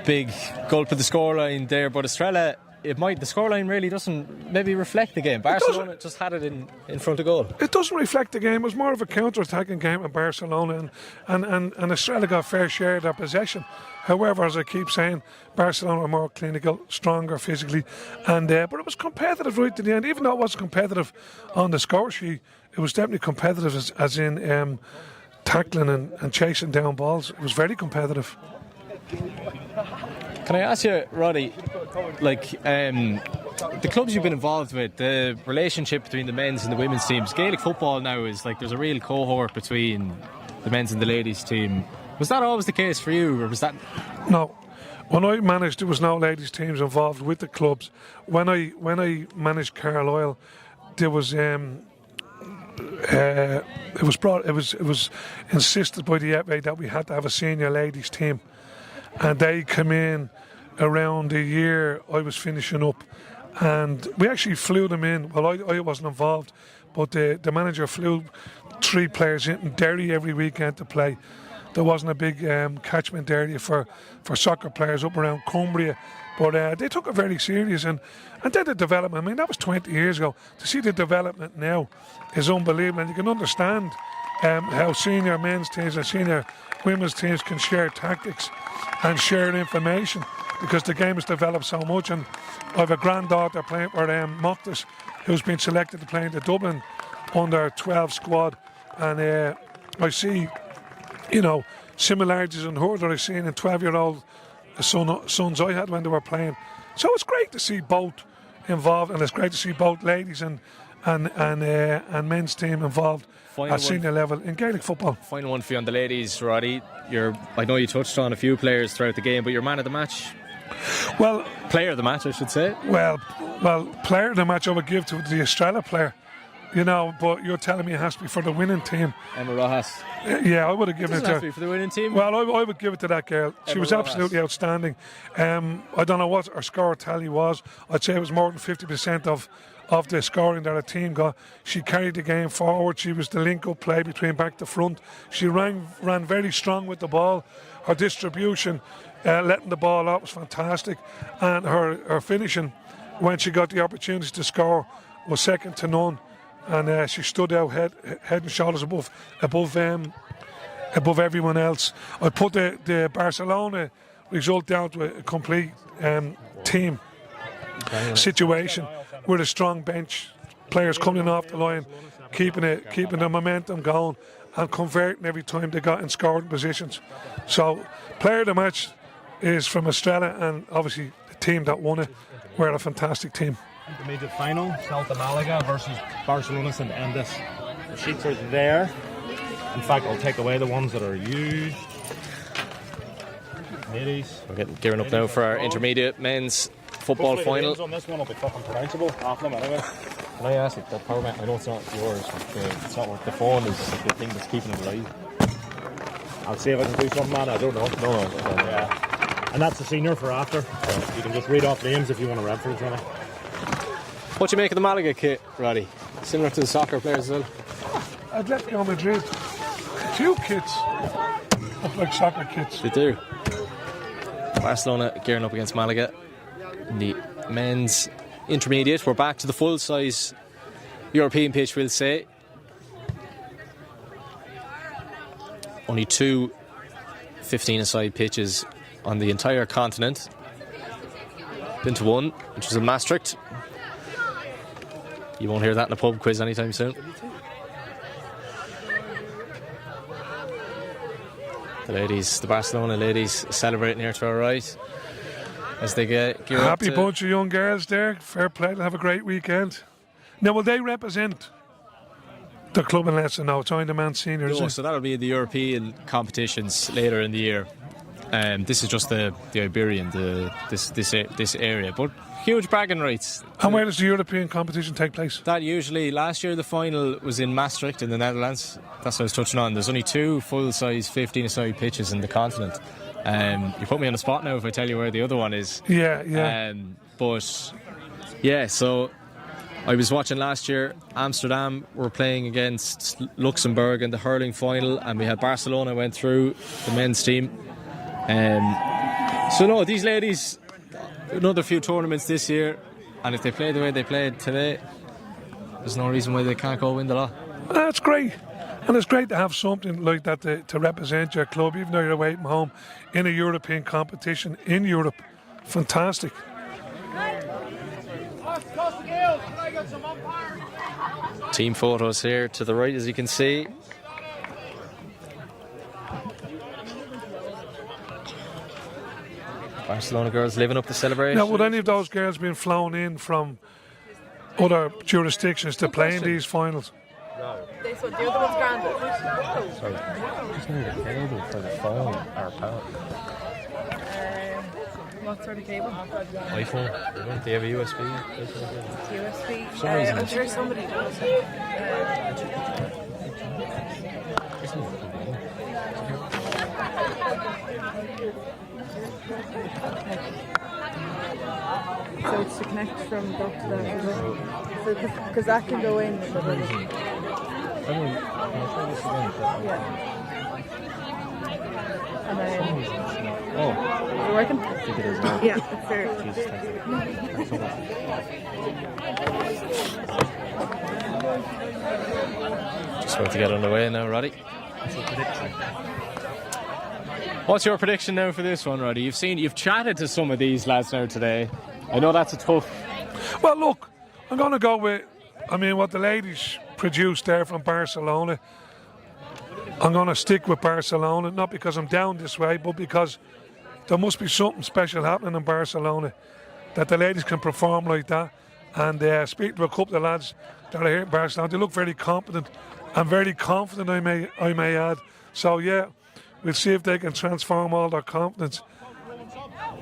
big gulp of the scoreline there, but Estrella, the scoreline really doesn't maybe reflect the game. Barcelona just had it in front of goal. It doesn't reflect the game. It was more of a counter-attacking game in Barcelona, and Estrella got fair share of their possession. However, as I keep saying, Barcelona were more clinical, stronger physically, but it was competitive right to the end. Even though it wasn't competitive on the score sheet, it was definitely competitive as in tackling and chasing down balls. It was very competitive. Can I ask you, Roddy, the clubs you've been involved with, the relationship between the men's and the women's teams, Gaelic football now is like there's a real cohort between the men's and the ladies team. Was that always the case for you, or was that? No. When I managed, there was no ladies teams involved with the clubs. When I managed Carlisle, there was it was insisted by the FA that we had to have a senior ladies team, and they come in around the year I was finishing up, and we actually flew them in. Well, I wasn't involved, but the manager flew 3 players in Derry every weekend to play. There wasn't a big catchment area for soccer players up around Cumbria, but they took it very serious and did the development. I mean, that was 20 years ago. To see the development now is unbelievable, and you can understand how senior men's teams and senior women's teams can share tactics and share information, because the game has developed so much. And I have a granddaughter playing for Moctus, who's been selected to play in the Dublin under 12 squad, and I see, similarities in her that I've seen in 12-year-old sons I had when they were playing. So it's great to see both involved, and it's great to see both ladies and men's team involved at senior level in Gaelic football. Final one for you on the ladies, Roddy. I know you touched on a few players throughout the game, but you're man of the match. Well, player of the match, I should say. Well, player of the match I would give to the Estrella player. But you're telling me it has to be for the winning team. Emma Rojas. Yeah, I would have given it to her. Have to be for the winning team? Well, I would give it to that girl. She was absolutely outstanding. I don't know what her score tally was. I'd say it was more than 50% of the scoring that her team got. She carried the game forward. She was the link-up play between back to front. She ran very strong with the ball. Her distribution, letting the ball out, was fantastic. And her finishing, when she got the opportunity to score, was second to none. And she stood out head and shoulders above everyone else. I put the Barcelona result down to a complete team situation with a strong bench, players coming off the line, keeping the momentum going, and converting every time they got in scoring positions. So, player of the match is from Estrella, and obviously the team that won it were a fantastic team. Intermediate final, Celta Malaga versus Barcelona St. Endes. The sheets are there. In fact, I'll take away the ones that are used. Ladies. We're gearing up now for our intermediate men's football final. On this one will be fucking pronounceable. Half of them anyway. Can I ask you, that power bank, I know it's not yours, it's not worth the phone is the thing that's keeping it alive. I'll see if I can do something, man. I don't know. No. Yeah. And that's the senior for after. So you can just read off names if you want to reference on it. What do you make of the Malaga kit, Roddy? Similar to the soccer players as well? Atletico Madrid. A few kits look like soccer kits. They do. Barcelona gearing up against Malaga in the men's intermediate. We're back to the full-size European pitch, we'll say. Only 2 15-a-side pitches on the entire continent. Been to one, which was in Maastricht. You won't hear that in a pub quiz anytime soon. The Barcelona ladies celebrating here to our right as they get gear up. Happy bunch of young girls there. Fair play. They'll have a great weekend. Now, will they represent the club in Leicester? No, it's only the men's senior, No, so that'll be the European competitions later in the year. This is just the Iberian, this area, but huge bragging rights. And where does the European competition take place? That usually, last year the final was in Maastricht in the Netherlands. That's what I was touching on. There's only 2 full-size 15-a-side pitches in the continent. You put me on the spot now if I tell you where the other one is. Yeah. But yeah, so I was watching last year. Amsterdam were playing against Luxembourg in the hurling final, and we had Barcelona went through, the men's team. So no, these ladies, another few tournaments this year, and if they play the way they played today, there's no reason why they can't go win the lot. That's great. And it's great to have something like that to represent your club, even though you're away from home, in a European competition in Europe. Fantastic. Team photos here to the right, as you can see. Barcelona girls living up the celebration. Now, would any of those girls been flown in from other jurisdictions to play in these finals? They saw the other one's granted. Sorry, just need a cable for the phone or power. What sort of cable? iPhone. They have a USB. USB. reason. I'm sure somebody does. So it's to connect from that to that as well. So because that can go in. Yeah. And then. Oh. Is it working? I think it is now. Yeah, it's there. Jesus, thanks so much. Just about to get underway now, Roddy. What's your prediction now for this one, Roddy? You've chatted to some of these lads now today. I know that's a tough. Well, look, I'm going to go with, what the ladies produced there from Barcelona. I'm going to stick with Barcelona, not because I'm down this way, but because there must be something special happening in Barcelona that the ladies can perform like that. And speaking to a couple of lads that are here in Barcelona, they look very competent and very confident, I may add. So, yeah, we'll see if they can transform all their confidence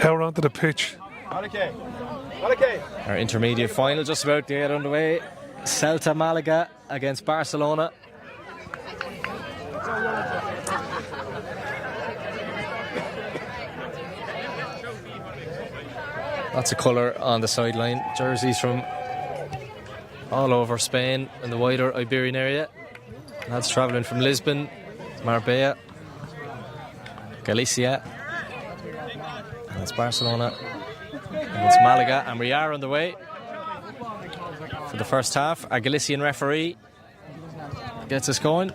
out onto the pitch. Our intermediate final just about to get underway. Celta Malaga against Barcelona. Lots of colour on the sideline. Jerseys from all over Spain and the wider Iberian area. Lads travelling from Lisbon, Marbella, Galicia. And it's Barcelona against Malaga. And we are on the way for the first half. Our Galician referee gets us going.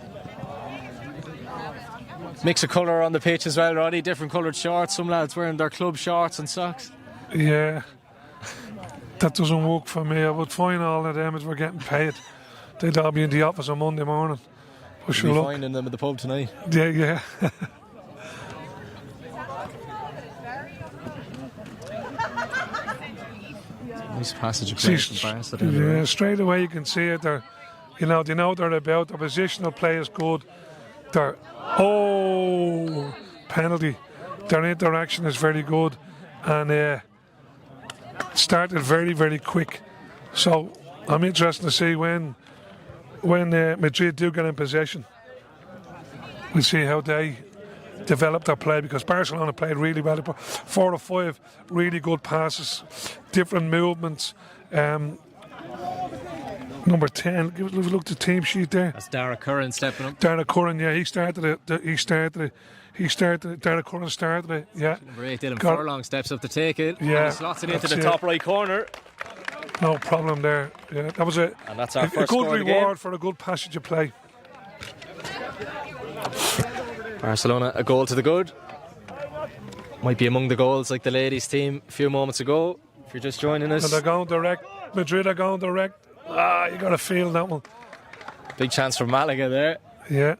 Mix of colour on the pitch as well, Roddy. Different coloured shorts. Some lads wearing their club shorts and socks. Yeah, that doesn't work for me. I would find all of them as we're getting paid. They'd all be in the office on Monday morning. Push We'll your be luck. finding them at the pub tonight. Yeah. Nice passage of play from Barca. Yeah, straight away you can see it. They know they're about. Their positional play is good. Their penalty. Their interaction is very good, and started very, very quick. So I'm interested to see when Madrid do get in possession. We'll see how they develop their play, because Barcelona played really well. 4 or 5 really good passes, different movements. Number 10, give a look at the team sheet there. That's Dara Curran stepping up. Dara Curran, yeah, he started it. Dara Curran started it, yeah. Number 8, Dylan Furlong steps up to take it. Yeah, And he slots it into the top right corner. No problem there. Yeah, that was And that's our first good score of the reward game. for a good passage of play. Barcelona, a goal to the good. Might be among the goals like the ladies' team a few moments ago, if you're just joining us. And they're going direct. Madrid are going direct. You got to feel that one. Big chance for Malaga there. Yeah.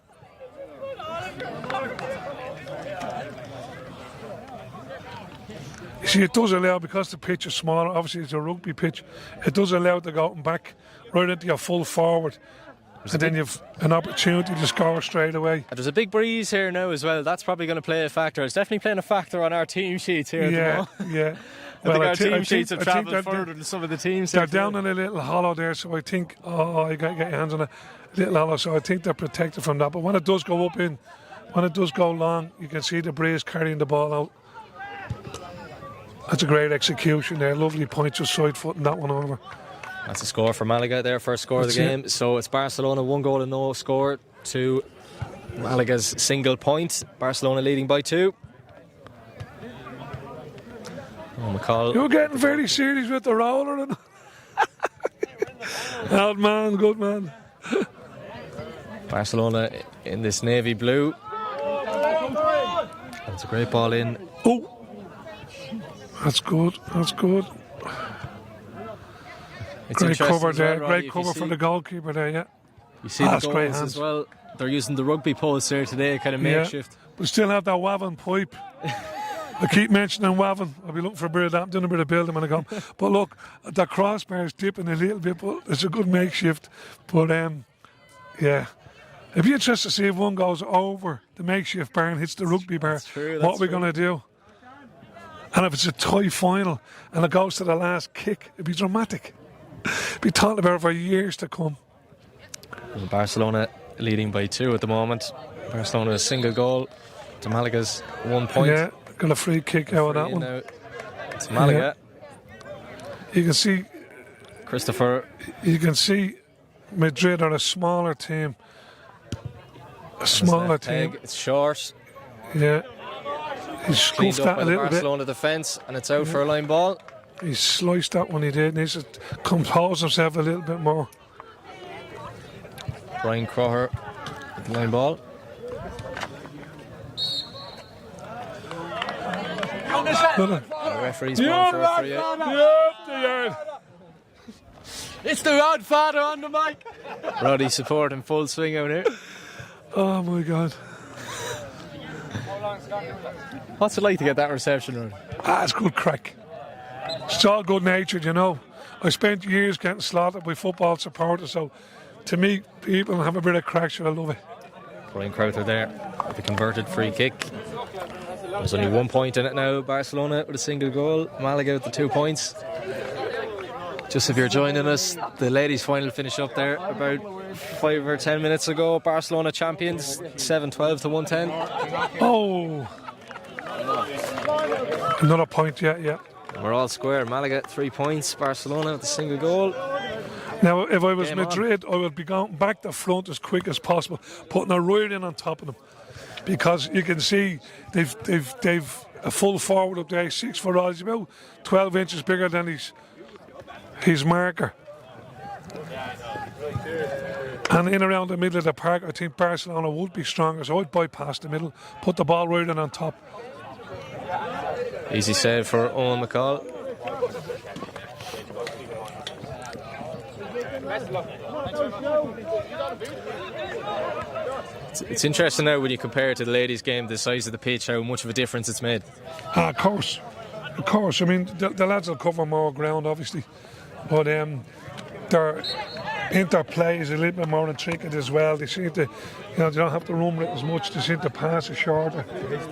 You see, it does allow, because the pitch is smaller, obviously it's a rugby pitch, it does allow to go out and back right into your full forward. and then you've an opportunity to score straight away. And there's a big breeze here now as well. That's probably going to play a factor. It's definitely playing a factor on our team sheets here. Yeah, yeah. I think our team sheets have travelled further than some of the teams. They're down in a little hollow there, so I think, you got to get your hands on a little hollow, so I think they're protected from that. But when it does go up in, when it does go long, you can see the breeze carrying the ball out. That's a great execution there. Lovely point, just side footing that one over. That's a score for Malaga, their first score of the game. So it's Barcelona 1 goal and no score to Malaga's single point. Barcelona leading by 2. Oh, McCall. You're getting very serious with the roller. And Good man, good man. Barcelona in this navy blue. That's a great ball in. Oh, that's good, that's good. It's great cover there, well, Roddy, great cover for the goalkeeper there, yeah. You see the goals as well. They're using the rugby poles there today, kind of makeshift. We still have that Wavin pipe. I keep mentioning Wavin. I'll be looking for a bit of that. I'm doing a bit of building when I come. But look, the crossbar is dipping a little bit, but it's a good makeshift. But yeah, it'd be interesting to see if one goes over the makeshift bar and hits the rugby bar. What are we going to do? And if it's a tie final and it goes to the last kick, it'd be dramatic. Be talking about it for years to come. And Barcelona leading by 2 at the moment. Barcelona a single goal to Malaga's 1 point. Yeah, got a free kick out of that one. Now. It's Malaga. Yeah. You can see Christopher. You can see Madrid are a smaller team. A smaller team. It's short. Yeah. He scuffed that a little bit. Barcelona defence, and it's out for a line ball. He sliced that one, he did. Needs to compose himself a little bit more. Brian Croher with the line ball. The referee's going for a free out. It's the Rodfather on the mic. Roddy support in full swing out here. Oh my God. What's it like to get that reception, Roddy? It's good crack. It's all good natured, you know. I spent years getting slaughtered by football supporters, so to me, people have a bit of crack, so I love it. Brian Crowther there with a converted free kick. There's only 1 point in it now. Barcelona with a single goal. Malaga with the 2 points. Just if you're joining us, the ladies' final finished up there about 5 or 10 minutes ago. Barcelona champions, 7-12 to 110. Oh, another point, yeah. We're all square. Malaga 3 points. Barcelona with a single goal. Now, if I was Madrid, I would be going back to front as quick as possible, putting a right in on top of them, because you can see they've a full forward up there, 6 foot. He's about 12 inches bigger than his marker. And in around the middle of the park, I think Barcelona would be stronger, so I'd bypass the middle, put the ball right in on top. Easy save for Owen McCall. It's interesting now when you compare it to the ladies' game, the size of the pitch, how much of a difference it's made. Of course. I mean, the lads will cover more ground, obviously, but their interplay is a little bit more intricate as well. They seem to, they don't have to run with it as much. They seem to pass it shorter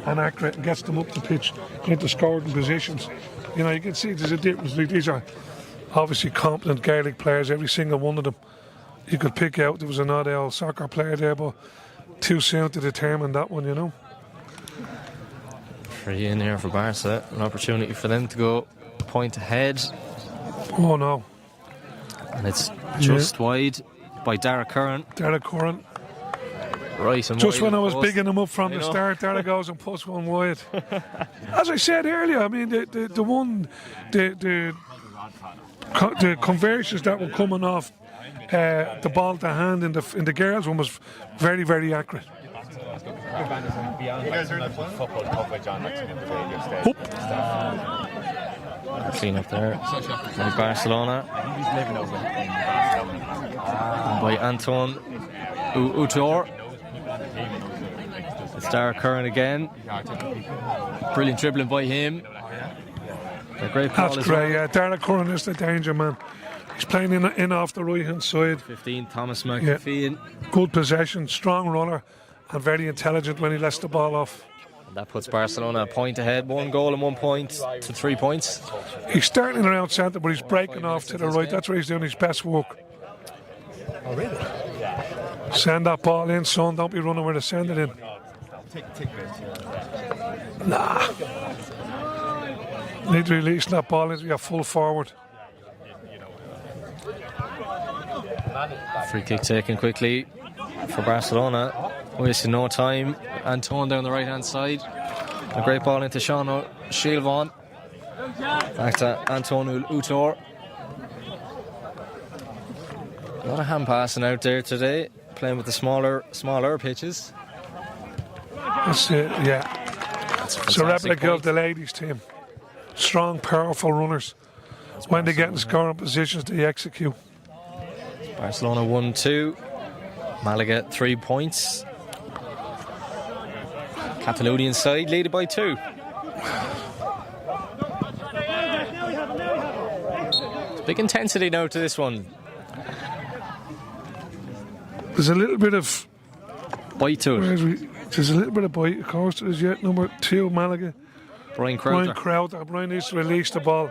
and accurate and gets them up the pitch into scoring positions. You can see there's a difference. These are obviously competent Gaelic players, every single one of them. You could pick out, there was another old soccer player there, but too soon to determine that one, Free in here for Barca, an opportunity for them to go a point ahead. Oh no. And it's just wide by Dara Curran. Right, and just when I was bigging him up from the start, Dara goes and puts one wide. As I said earlier, I mean, the conversions that were coming off the ball to hand in the girls one was very, very accurate. You guys heard the football coverage on the radio station. Clean up there by Barcelona. By Anton Utor. It's Dara Curran again. Brilliant dribbling by him. A great ball That's as great, well. yeah. Derek Curran is the danger man. He's playing in off the right-hand side. 15, Thomas McAfee. Good possession, strong runner, and very intelligent when he lets the ball off. That puts Barcelona a point ahead. 1 goal and 1 point to 3 points. He's starting around centre, but he's breaking off to the right. That's where he's doing his best work. Oh, really? Send that ball in, son. Don't be running where to send it in. Nah. Need to release that ball into your full forward. Free kick taken quickly for Barcelona. Wasting no time. Anton down the right hand side. A great ball into Sean Shilvan. Back to Anton Utor. A lot of hand passing out there today. Playing with the smaller pitches. That's it, yeah. It's a replica of the ladies' team. Strong, powerful runners. When they get in scoring positions, they execute. Barcelona 1-2. Malaga 3 points. Catalonian side leaded by 2. Big intensity now to this one. There's a little bit of Bite to it. There's a little bit of bite, of course. There's yet number 2, Malaga. Brian Crowther. Brian needs to release the ball.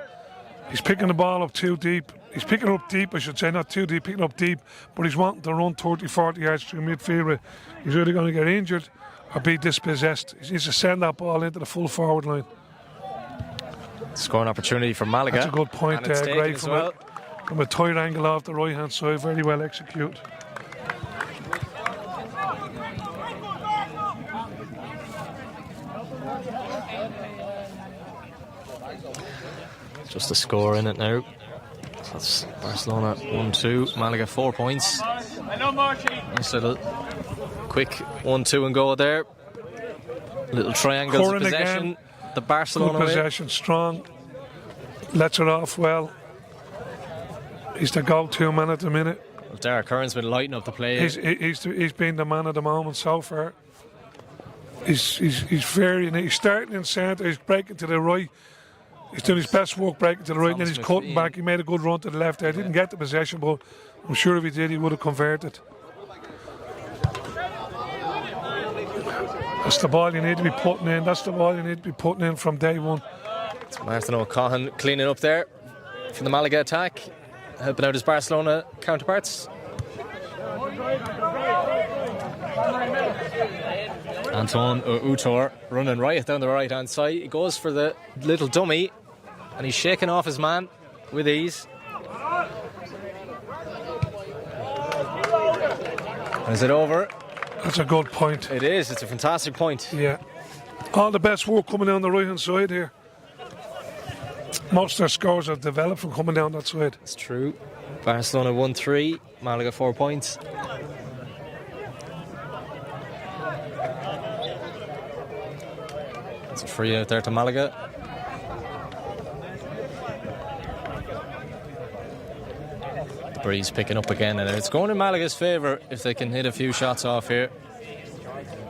He's picking the ball up too deep. He's picking it up deep, I should say, not too deep, picking up deep, but he's wanting to run 30, 40 yards through midfield. He's either going to get injured or be dispossessed. He needs to send that ball into the full forward line. Scoring opportunity for Malaga. That's a good point And it's there. taken Great as from, well. from a tight angle off the right hand side. Very well executed. Just a score in it now. So that's Barcelona 1-2. Malaga 4 points. Nice little quick 1-2 and go there. Little triangles of Curran possession. again. The Barcelona Good way. possession, strong. Lets it off well. He's the go-to man at the minute. Well, Derek Curran's been lighting up the play. He's been the man of the moment so far. He's starting in centre. He's breaking to the right. He's doing his best work breaking to the right, and then he's cutting back. He made a good run to the left there. Didn't get the possession, but I'm sure if he did, he would have converted. That's the ball you need to be putting in. That's the ball you need to be putting in from day one. It's Martin O'Connor cleaning up there from the Malaga attack, helping out his Barcelona counterparts. Anton Utor running right down the right hand side. He goes for the little dummy and he's shaking off his man with ease. Is it over? That's a good point. It is. It's a fantastic point. Yeah. All the best work coming down the right hand side here. Most of their scores have developed from coming down that side. It's true. Barcelona 1-3. Malaga 4 points. It's a free out there to Malaga. The breeze picking up again, and it's going in Malaga's favour if they can hit a few shots off here.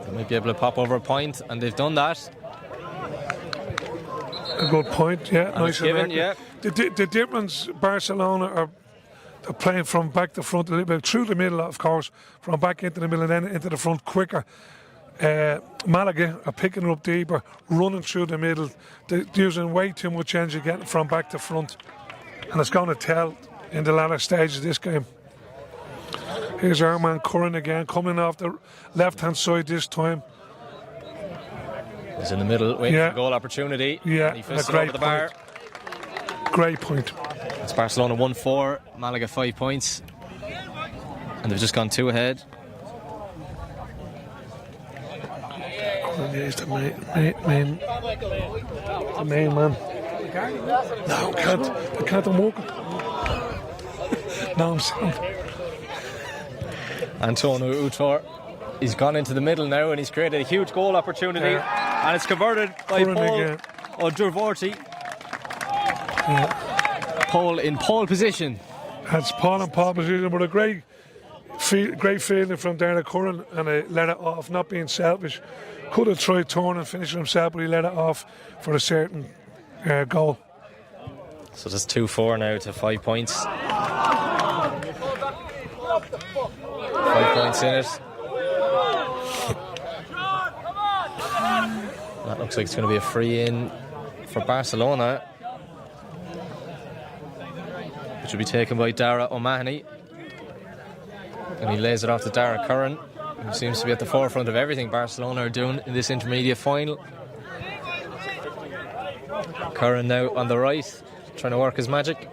They might be able to pop over a point, and they've done that. A good point, yeah. And it's given, yeah. The difference, Barcelona are playing from back to front a little bit, through the middle, of course, from back into the middle and then into the front quicker. Malaga are picking it up deeper, running through the middle. They're using way too much energy getting from back to front. And it's going to tell in the latter stages of this game. Here's our man Curran again, coming off the left-hand side this time. He's in the middle, waiting for goal opportunity. Yeah, and he fists it great over the bar. Great point. It's Barcelona 1-4, Malaga 5 points. And they've just gone 2 ahead. He's the main man. No, I can't walk. No, I'm saying. Antonio Utor, he's gone into the middle now and he's created a huge goal opportunity. And it's converted by Paul O'Durvorty. Paul in pole position. That's Paul in pole position, but a great feeling from Derek Curran, and he let it off, not being selfish. Could have tried turning and finishing himself, but he let it off for a certain goal. So there's 2-4 now to 5 points. 5 points in it. That looks like it's going to be a free in for Barcelona, which will be taken by Dara O'Mahony. And he lays it off to Dara Curran, who seems to be at the forefront of everything Barcelona are doing in this intermediate final. Curran now on the right, trying to work his magic.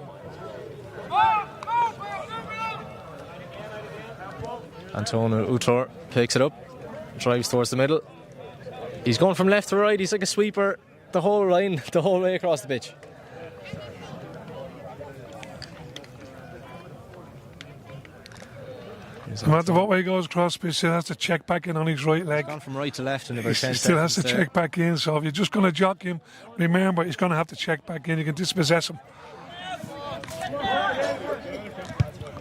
Antonio Utor picks it up, drives towards the middle. He's going from left to right, he's like a sweeper the whole line, the whole way across the pitch. No matter what way he goes across the pitch, he still has to check back in on his right leg. He's gone from right to left in about 10 He seconds. still has to there. check back in, so if you're just going to jock him, remember he's going to have to check back in. You can dispossess him.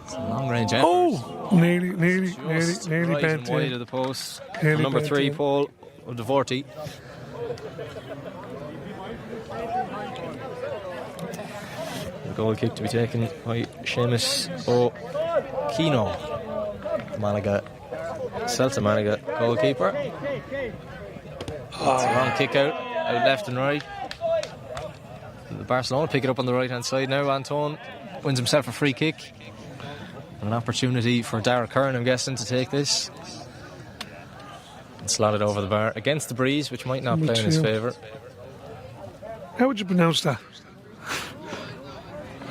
It's a long range effort. Oh! Nearly Just right bent and wide in. of the post. Nearly Number bent 3, in. Paul Devorti. The goal kick to be taken by Seamus O'Kino, Malaga, Celta Malaga goalkeeper. It's a long kick out left and right. The Barcelona pick it up on the right hand side now. Anton wins himself a free kick. An opportunity for Dara Curran, I'm guessing, to take this. And slot it over the bar against the breeze, which might not play in his favour. How would you pronounce that?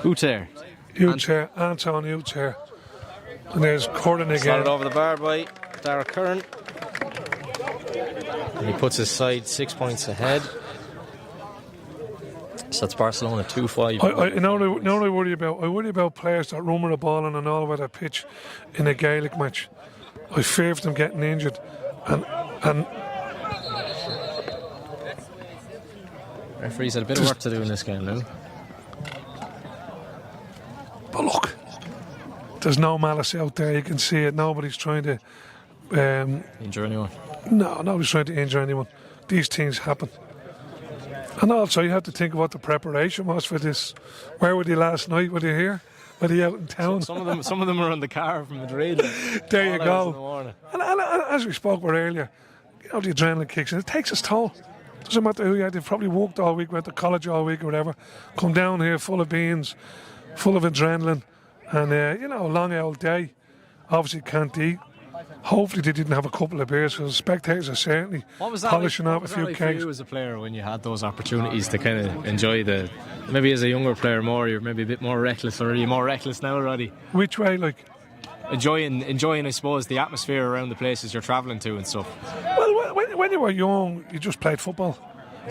Uter. Uter, Anton Uter. And there's Curran again. Slotted over the bar by Dara Curran. And he puts his side 6 points ahead. So that's Barcelona 2-5. You know what I worry about? I worry about players that run with the ball on an all-weather pitch in a Gaelic match. I fear for them getting injured. And Referee's had a bit of work to do in this game now. but look, there's no malice out there. You can see it. Nobody's trying to Injure anyone? No, nobody's trying to injure anyone. These things happen. And also, you have to think of what the preparation was for this. Where were they last night? Were they here? Were they out in town? Some of them are on the car from Madrid. There you All hours in the go. morning. And as we spoke about earlier, you know, the adrenaline kicks in. It takes its toll. Doesn't matter who you are. They've probably walked all week, went to college all week or whatever. Come down here full of beans, full of adrenaline. And, you know, a long old day. Obviously can't eat. Hopefully they didn't have a couple of beers, because the spectators are certainly What was that polishing like, up what a was few that like for kegs. you as a player when you had those opportunities to kind of enjoy the, maybe as a younger player more, you're maybe a bit more reckless, or are you more reckless now, Roddy? Which way, like? Enjoying, I suppose, the atmosphere around the places you're travelling to and stuff. Well, when you were young, you just played football.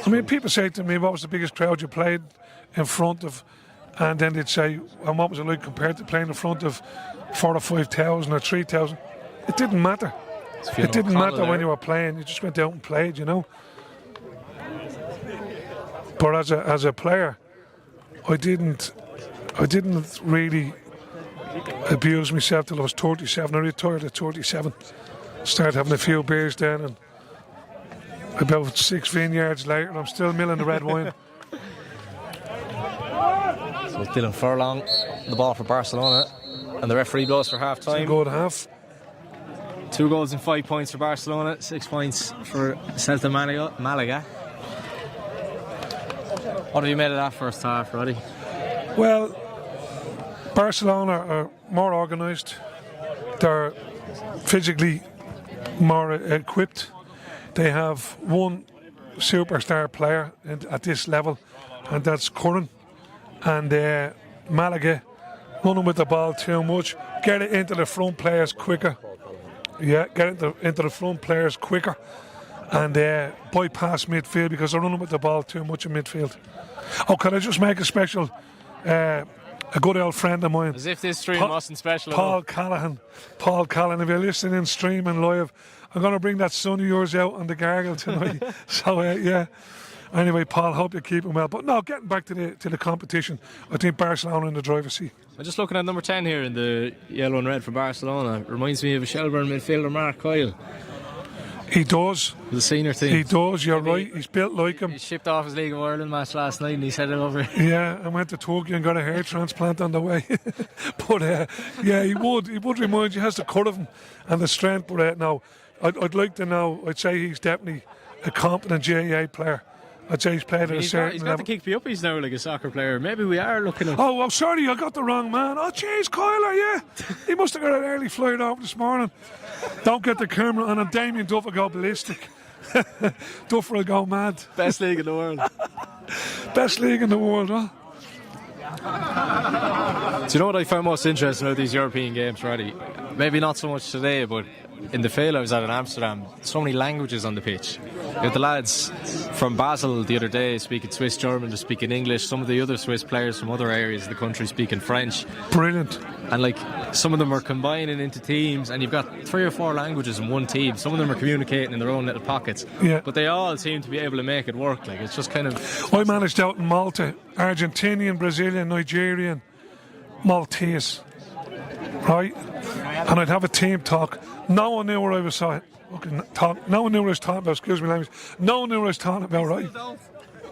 I mean, people say to me, what was the biggest crowd you played in front of? And then they'd say, and what was it like compared to playing in front of 4,000 or 5,000 or 3,000? It didn't matter. It didn't matter when you were playing. You just went out and played, you know. But as a player, I didn't really abuse myself till I was 37. I retired at 37. Started having a few beers then, and about 6 vineyards later, I'm still milling the red wine. So it's Dylan Furlong, the ball for Barcelona, and the referee blows for half time. Good half. 2 goals and 5 points for Barcelona, 6 points for Celta Malaga. What have you made of that first half, Roddy? Well, Barcelona are more organised. They're physically more equipped. They have one superstar player at this level, and that's Curran. And Malaga running with the ball too much. Get it into the front players quicker. Yeah, get into the front players quicker. And bypass midfield, because they're running with the ball too much in midfield. Oh, can I just make a special, a good old friend of mine. As if this stream wasn't special Paul enough. Callahan. Paul Callahan, if you're listening, streaming live, I'm going to bring that son of yours out on the gargle tonight. So, yeah. Anyway, Paul, hope you're keeping well. But no, getting back to the competition, I think Barcelona in the driver's seat. I'm just looking at number 10 here in the yellow and red for Barcelona. Reminds me of a Shelburne midfielder, Mark Coyle. He does. The senior team. He does, you're right. He's built like him. He shipped off his League of Ireland match last night and he said it over. Yeah, I went to Turkey and got a hair transplant on the way. But yeah, he would remind you, he has the cut of him and the strength. But no, I'd like to know, I'd say he's definitely a competent GAA player. I'd say he's played at a certain He's level. got the kick me up. He's now like a soccer player. Maybe we are looking at. Oh, I'm sorry, I got the wrong man. Oh, jeez, Kyler, yeah. He must have got an early flight over this morning. Don't get the camera on him. Damien Duff will go ballistic. Duffer will go mad. Best league in the world. Best league in the world, huh? Do you know what I found most interesting about these European games, Roddy? Maybe not so much today, but in the field I was at in Amsterdam, so many languages on the pitch. You had the lads from Basel the other day speaking Swiss German, to speaking English. Some of the other Swiss players from other areas of the country speaking French. Brilliant. And like some of them are combining into teams, and you've got 3 or 4 languages in one team. Some of them are communicating in their own little pockets. Yeah. But they all seem to be able to make it work. Like it's just kind of. I managed out in Malta, Argentinian, Brazilian, Nigerian, Maltese, right? And I'd have a team talk. No one knew what I was saying. No one knew what I was talking about. Excuse me, language. No one knew what I was talking about, right?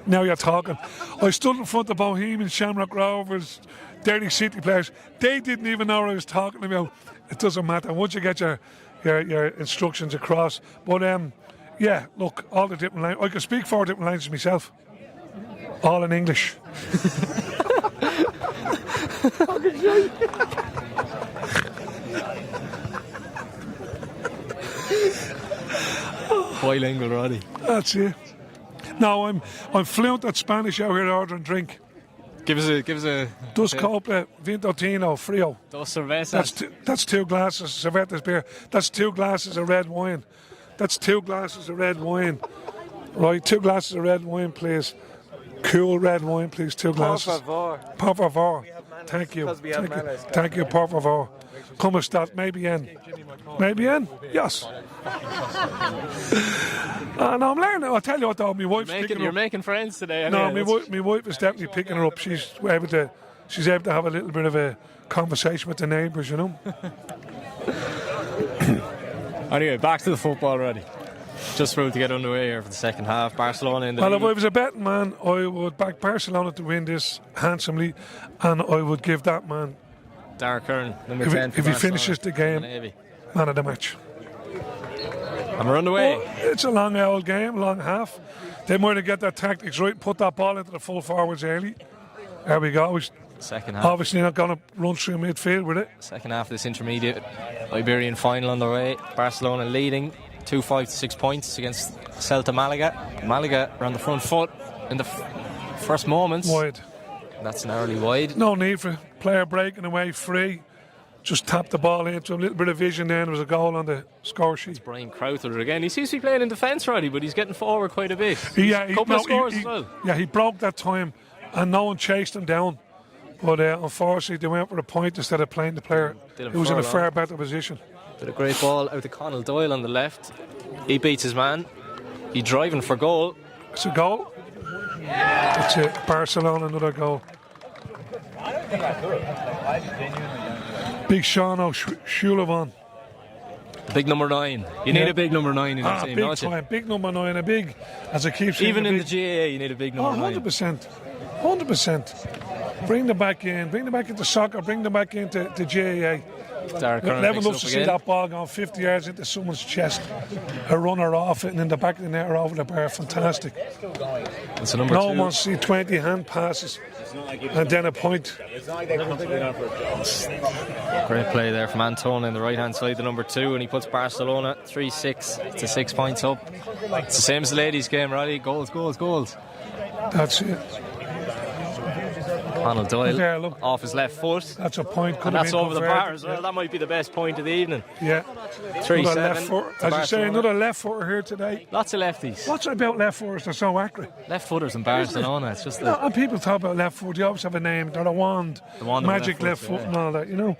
Now you're talking. I stood in front of Bohemian, Shamrock Rovers, Derry City players. They didn't even know what I was talking about. It doesn't matter. Once you get your instructions across. But yeah, look, all the different languages. I can speak 4 different languages myself. All in English. Bilingual, Roddy. That's it. No, I'm fluent at Spanish out here ordering drink. Give us a. Dos Copa, Vinto Tino, Frio. Dos cervezas. That's 2 glasses of Cervetas beer. That's 2 glasses of red wine. That's 2 glasses of red wine. Right, 2 glasses of red wine, please. Cool red wine, please. 2 glasses. Por favor. Por favor. Thank you. Because we have manners. Thank you, por favor. Como está? Muy bien. Muy bien? Yes. No, I'm learning. I'll tell you what though, my wife's picking her You're up. making friends today. No, Anyway, my wife is definitely picking her up. She's able to have a little bit of a conversation with the neighbours, you know. Anyway, back to the football, Roddy. Just about to get underway here for the second half. Barcelona in the Well, lead. if I was a betting man, I would back Barcelona to win this handsomely, and I would give that man, Dark Kern, number if 10. he finishes the game, Navy. man of the match. And we're underway. Well, it's a long old game, long half. They might have got their tactics right, put that ball into the full forwards early. There we go. Second half. Obviously not going to run through midfield with it. Second half of this intermediate Iberian final underway. Barcelona leading 2-5 to 6 points against Celta Malaga. Malaga are on the front foot in the first moments. Wide. That's an early wide. No need for player breaking away free. Just tap the ball into a little bit of vision there, and there was a goal on the score sheet. Brian Crowther again. He seems to be playing in defence, Roddy, but he's getting forward quite a bit. Couple of scores as well. Yeah, he broke that time, and no one chased him down. But unfortunately, they went for a point instead of playing the player who was in a far better position. Did a great ball out to Conall Doyle on the left. He beats his man. He's driving for goal. It's a goal. That's it. Barcelona, another goal. Big Sean O'Sullivan. Big number 9. You need a big number 9 in your team, big don't you? time. Big number 9. A big, as I keep saying. Even in the GAA, you need a big number 9. 100%. 100%. Bring them back in. Bring them back into soccer. Bring them back into the GAA. Never love to see that ball going 50 yards into someone's chest. A runner off it and in the back of the net or over the bar. Fantastic. It's a number 2. No one wants to see 20 hand passes and then a point. Great play there from Antone on the right hand side, the number 2, and he puts Barcelona 3-6 to 6 points up. It's the same as the ladies' game, Roddy. Goals. That's it. Conall Doyle There, look. off his left foot. That's a point. And that's over the bar as well. That might be the best point of the evening. Yeah. 3-7. As you say, another left footer here today. Lots of lefties. What's it about left footers? They're so accurate. Left footers in Barcelona. It's just the. And people talk about left foot. They always have a name. They're the wand magic left foot, and all that, you know.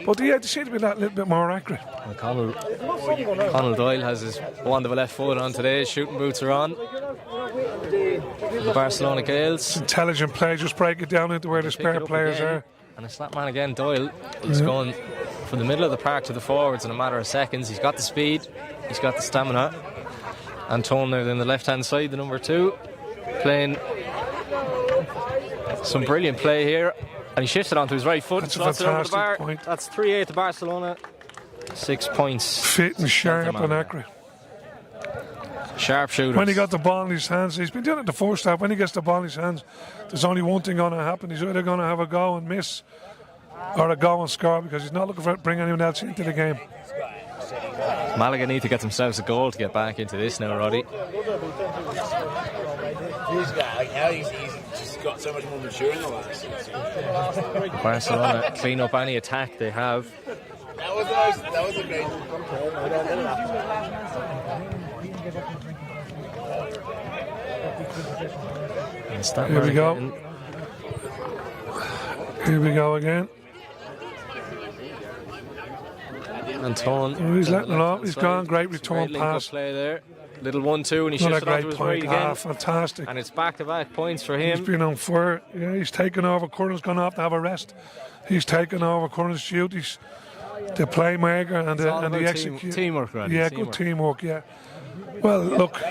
But yeah, they seem to be that little bit more accurate. Well, Conall Doyle has his wand of a left foot on today. His shooting boots are on. The Barcelona Gales. Intelligent play. Just break it down into where the spare players are. And a slap man again, Doyle. He's going from the middle of the park to the forwards in a matter of seconds. He's got the speed. He's got the stamina. Anton now in the left-hand side, the number 2, playing some brilliant play here, and he shifts it onto his right foot. That's a slots it over the fantastic bar. point. That's 3-8 to Barcelona. 6 points. Fit and sharp and accurate. Sharp shooters. When he got the ball in his hands, he's been doing it the first half. When he gets the ball in his hands, there's only one thing going to happen. He's either going to have a go and miss or a go and score, because he's not looking for bring anyone else into the game. Malaga need to get themselves a goal to get back into this now, Roddy. This guy, like, how he's just got so much more mature in the last 6 years. Barcelona clean up any attack they have. That was a great. Here we go. Here we go again. Anton. Oh, he's letting it off. He's gone. Great return pass. Play there. Little 1-2, and he Not shifts a it onto great his right point. again. Fantastic. And it's back-to-back points for He's him. been on fire. Yeah, he's taken over. Curran's gone off to have a rest. He's taken over Curran's duties. The playmaker and the execute. Teamwork, Roddy. Yeah, good teamwork, yeah. Well, look,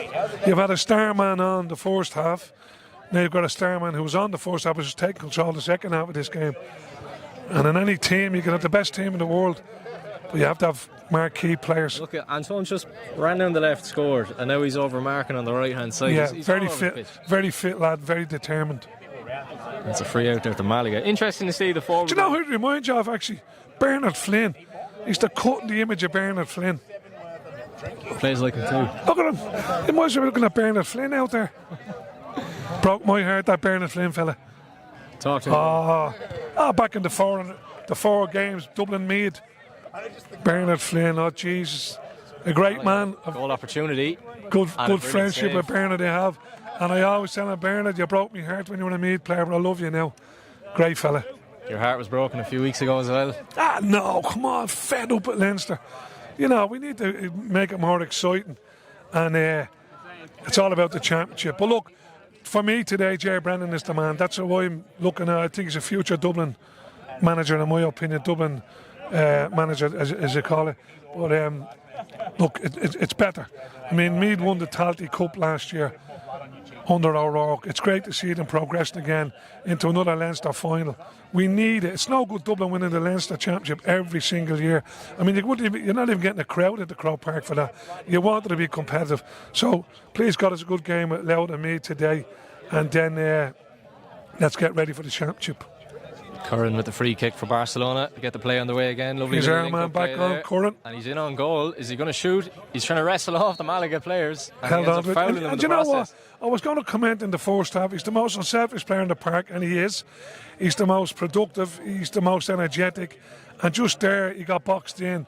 you've had a star man on the first half. Now you've got a star man who was on the first half, but is taking control of the second half of this game. And in any team, you can have the best team in the world, but you have to have marquee players. Look, Anton just ran down the left, scored, and now he's over marking on the right-hand side. Yeah, he's very all over the fit, pitch. very fit lad, very determined. It's a free out there to Malaga. Interesting to see the forward. Do you know who it reminds you of, actually? Bernard Flynn. He's the cutting the image of Bernard Flynn. Plays like him too. Look at him. You might as well be looking at Bernard Flynn out there. Broke my heart, that Bernard Flynn fella. Talk to him. Back in the four games, Dublin Mead. Bernard Flynn, oh Jesus. A great man. Goal opportunity. Good brilliant friendship save. with Bernard they have. And I always tell him, Bernard, you broke my heart when you were a Mead player, but I love you now. Great fella. Your heart was broken a few weeks ago as well. No, come on, fed up at Leinster. You know, we need to make it more exciting. And it's all about the championship. But look, for me today, Jay Brennan is the man. That's who I'm looking at. I think he's a future Dublin manager, in my opinion. Dublin manager, as you call it. But look, it's better. I mean, Meath won the Talty Cup last year under O'Rourke. It's great to see them progressing again into another Leinster final. We need it. It's no good Dublin winning the Leinster Championship every single year. I mean, you're not even getting a crowd at the Croke Park for that. You want it to be competitive. So, please God, it's a good game at Louth and Meath today. And then let's get ready for the championship. Curran with the free kick for Barcelona to get the play on the way again. Lovely. He's our man back on, Curran. And he's in on goal. Is he going to shoot? He's trying to wrestle off the Malaga players. And Held he on ends to up it. fouling him in And the you know process. what? I was going to comment in the first half. He's the most unselfish player in the park, and he is. He's the most productive. He's the most energetic. And just there, he got boxed in.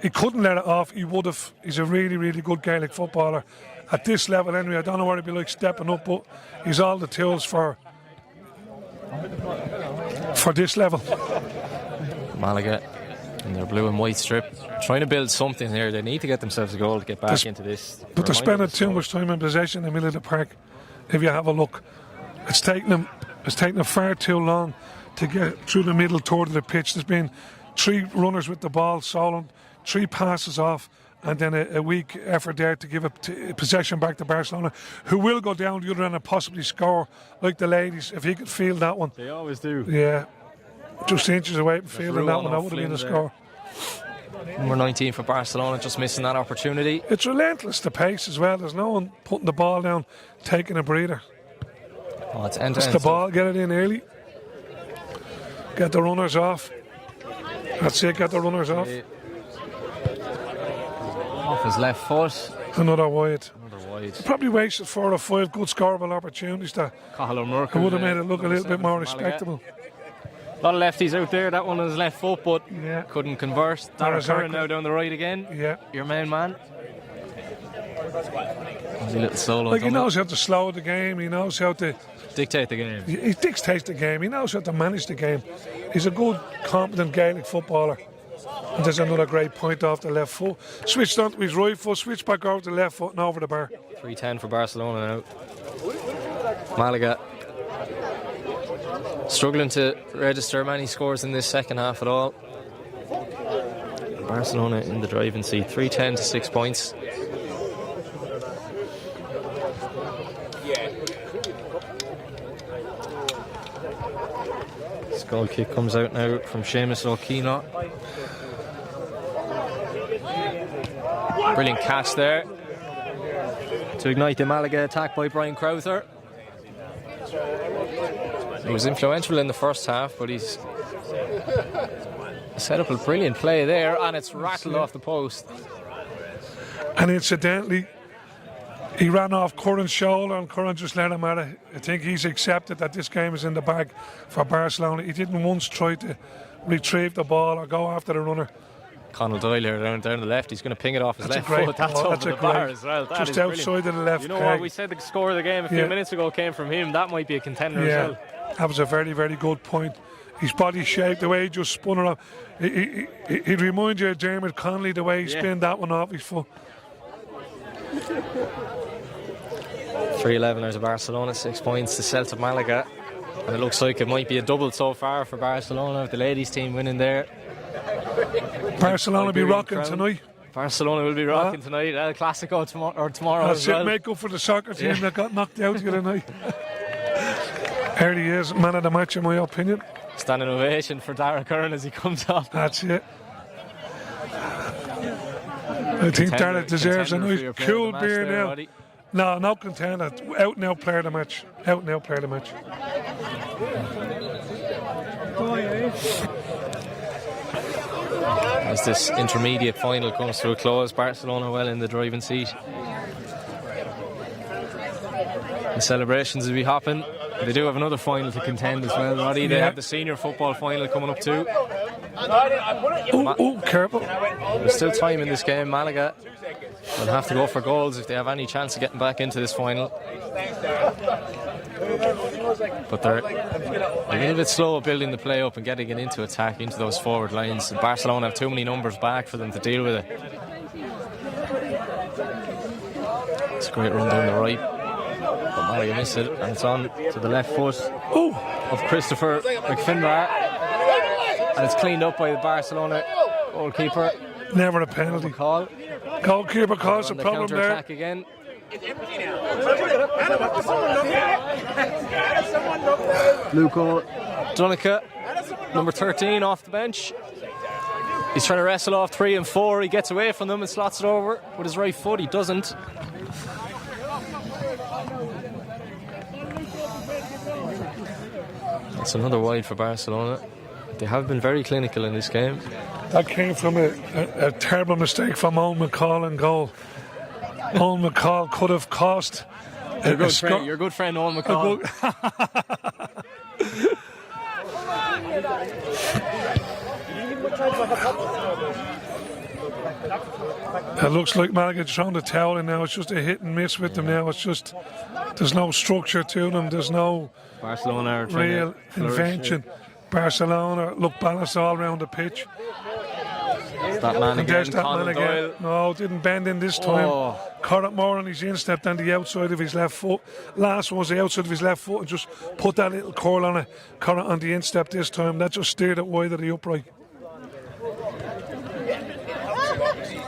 He couldn't let it off. He would have. He's a really, really good Gaelic footballer. At this level, anyway, I don't know what it'd be like stepping up, but he's all the tools for this level. Malaga in their blue and white strip, trying to build something here. They need to get themselves a goal to get back into this. But they're spending too much time in possession in the middle of the park. If you have a look, it's taking them far too long to get through the middle third of the pitch. There's been 3 runners with the ball, Solon, 3 passes off, and then a weak effort there to give possession back to Barcelona, who will go down the other end and possibly score like the ladies if he could field that one. They always do. Yeah, just inches away from fielding that one. That would have been a score. Number 19 for Barcelona, just missing that opportunity. It's relentless, the pace as well. There's no one putting the ball down, taking a breather. Oh, it's end to It's end. the ball, get it in early. Get the runners off. That's it, get the runners off. Off his left foot. Another wide. Another wide. Probably wasted 4 or 5 good scoreable opportunities that would have made it look a little bit more respectable. A lot of lefties out there. That one on his left foot, but Yeah. couldn't convert. Not Darragh Curran exactly. now down the right again. Yeah. Your main man. Easy little solo. Like, he double. knows how to slow the game. He knows how to... Dictate the game. He dictates the game. He knows how to manage the game. He's a good, competent Gaelic footballer. And there's another great point off the left foot. Switched onto his right foot, switched back over to the left foot and over the bar. 3-10 for Barcelona now. Malaga struggling to register many scores in this second half at all. Barcelona in the driving seat, 3-10 to 6 points. This goal kick comes out now from Seamus O'Keefe. Brilliant catch there to ignite the Malaga attack by Brian Crowther. He was influential in the first half, but he's set up a brilliant play there, and it's rattled off the post. And incidentally, he ran off Curran's shoulder and Curran just let him at it. I think he's accepted that this game is in the bag for Barcelona. He didn't once try to retrieve the ball or go after the runner. Conal Doyle here down the left. He's going to ping it off his left foot. That's ball. over That's the bar as well. That just outside of the left. You know what? We said the score of the game a few minutes ago came from him. That might be a contender as well. That was a very, very good point. His body shape, the way he just spun around. He'd remind you of Dermot Connolly, the way he spun that one off his foot. 3-11 out of Barcelona, 6 points to Celta Malaga. And it looks like it might be a double so far for Barcelona with the ladies team winning there. Barcelona will be rocking tonight. Barcelona will be rocking tonight. El Clasico tomorrow as well. Make up for the soccer team that got knocked out the other night. There he is, man of the match in my opinion. Standing ovation for Dara Curran as he comes off. That's it. I think Dara deserves a nice cool beer now. Roddy. No contender. Out now player of the match. Out now player of the match. As this intermediate final comes to a close, Barcelona well in the driving seat. The celebrations will be hopping. They do have another final to contend as well, Roddy. They have the senior football final coming up too. Careful. There's still time in this game. Malaga will have to go for goals if they have any chance of getting back into this final. But they're a little bit slow building the play up and getting it into attack, into those forward lines. And Barcelona have too many numbers back for them to deal with it. It's a great run down the right. But Malaga missed it, and it's on to the left foot of Christopher McFinbar. And it's cleaned up by the Barcelona goalkeeper. Never a penalty. Call. Goalkeeper caused a problem there. Attack again. Luco Dunica, number 13, off the bench. He's trying to wrestle off 3 and 4. He gets away from them and slots it over with his right foot. He doesn't. That's another wide for Barcelona. They have been very clinical in this game. That came from a terrible mistake from Owen McCall in goal. Owen McCall could have cost your good friend Owen McCall. It looks like Malaga throwing the towel in now. It's just a hit and miss with them now. It's just, there's no structure to them. There's no Barcelona real invention. Barcelona look balanced all around the pitch. That man again, there's that man again. Doyle. No, didn't bend in this time. Caught it more on his instep than the outside of his left foot. Last one was the outside of his left foot and just put that little curl on it. Caught it on the instep this time. That just steered it wide of the upright.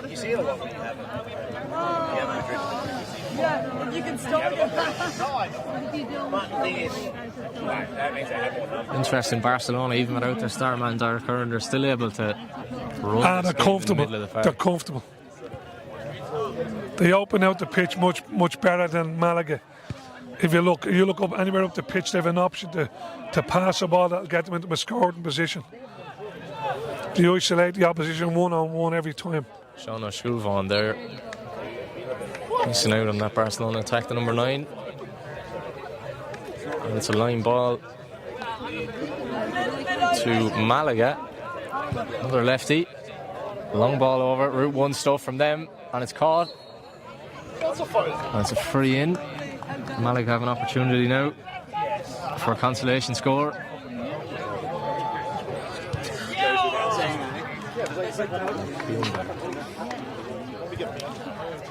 You see it a lot when you have it. Yeah, you can start it. Interesting, Barcelona, even without their star man Dara Curran, they're still able to run. They're comfortable. They're comfortable. They open out the pitch much better than Malaga. If you look up anywhere up the pitch, they have an option to pass the ball that'll get them into a scoring position. They isolate the opposition one-on-one every time. Sean O'Shulvan there. Missing out on that Barcelona attack to number 9. And it's a line ball to Malaga. Another lefty. Long ball over. Route 1 stuff from them. And it's caught. And it's a free in. Malaga have an opportunity now for a consolation score.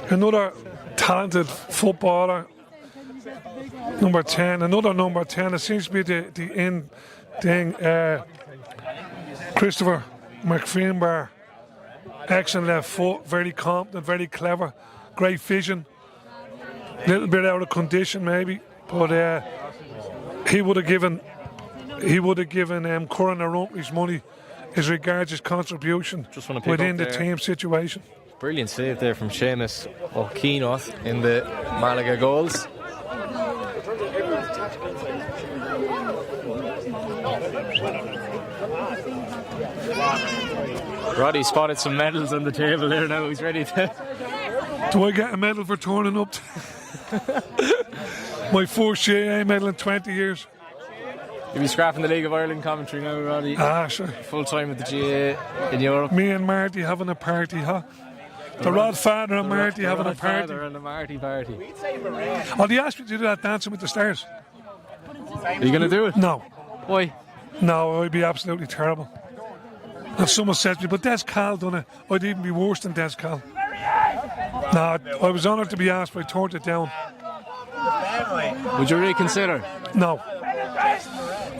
Another talented footballer, number 10. Another number 10. It seems to be the end thing. Christopher McFinbar. Excellent left foot. Very competent, very clever. Great vision. Little bit out of condition maybe. But he would have given he would have given Curran a run for his money as regards his contribution Just wanna pick within up the there. team situation. Brilliant save there from Seamus O'Keenoth in the Malaga goals. Roddy spotted some medals on the table there now. He's ready to. Do I get a medal for turning up? My first GAA medal in 20 years. You'll be scrapping the League of Ireland commentary now, Roddy. Sure. Full time with the GAA in Europe. Me and Marty having a party, huh? The Rod Father and Marty having a party. And the Marty party. Oh, they asked me to do that Dancing with the Stars. Are you going to do it? No. Why? No, I'd be absolutely terrible. And someone said to me, but Des Cal done it. I'd even be worse than Des Cal. No, I was honoured to be asked, but I turned it down. Would you reconsider? No.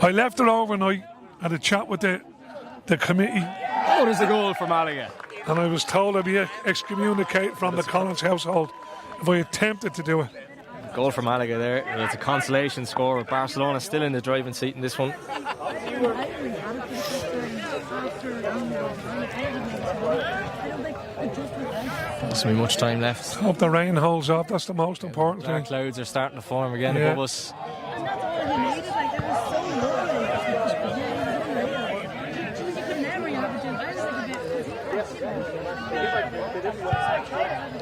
I left it overnight, had a chat with the committee, What is the goal for Malaga? and I was told I'd be excommunicated from the Collins household if I attempted to do it. Goal for Malaga there. And it's a consolation score with Barcelona still in the driving seat in this one. Doesn't be much time left. Hope the rain holds off, that's the most important Dark thing. clouds are starting to form again Yeah. above us.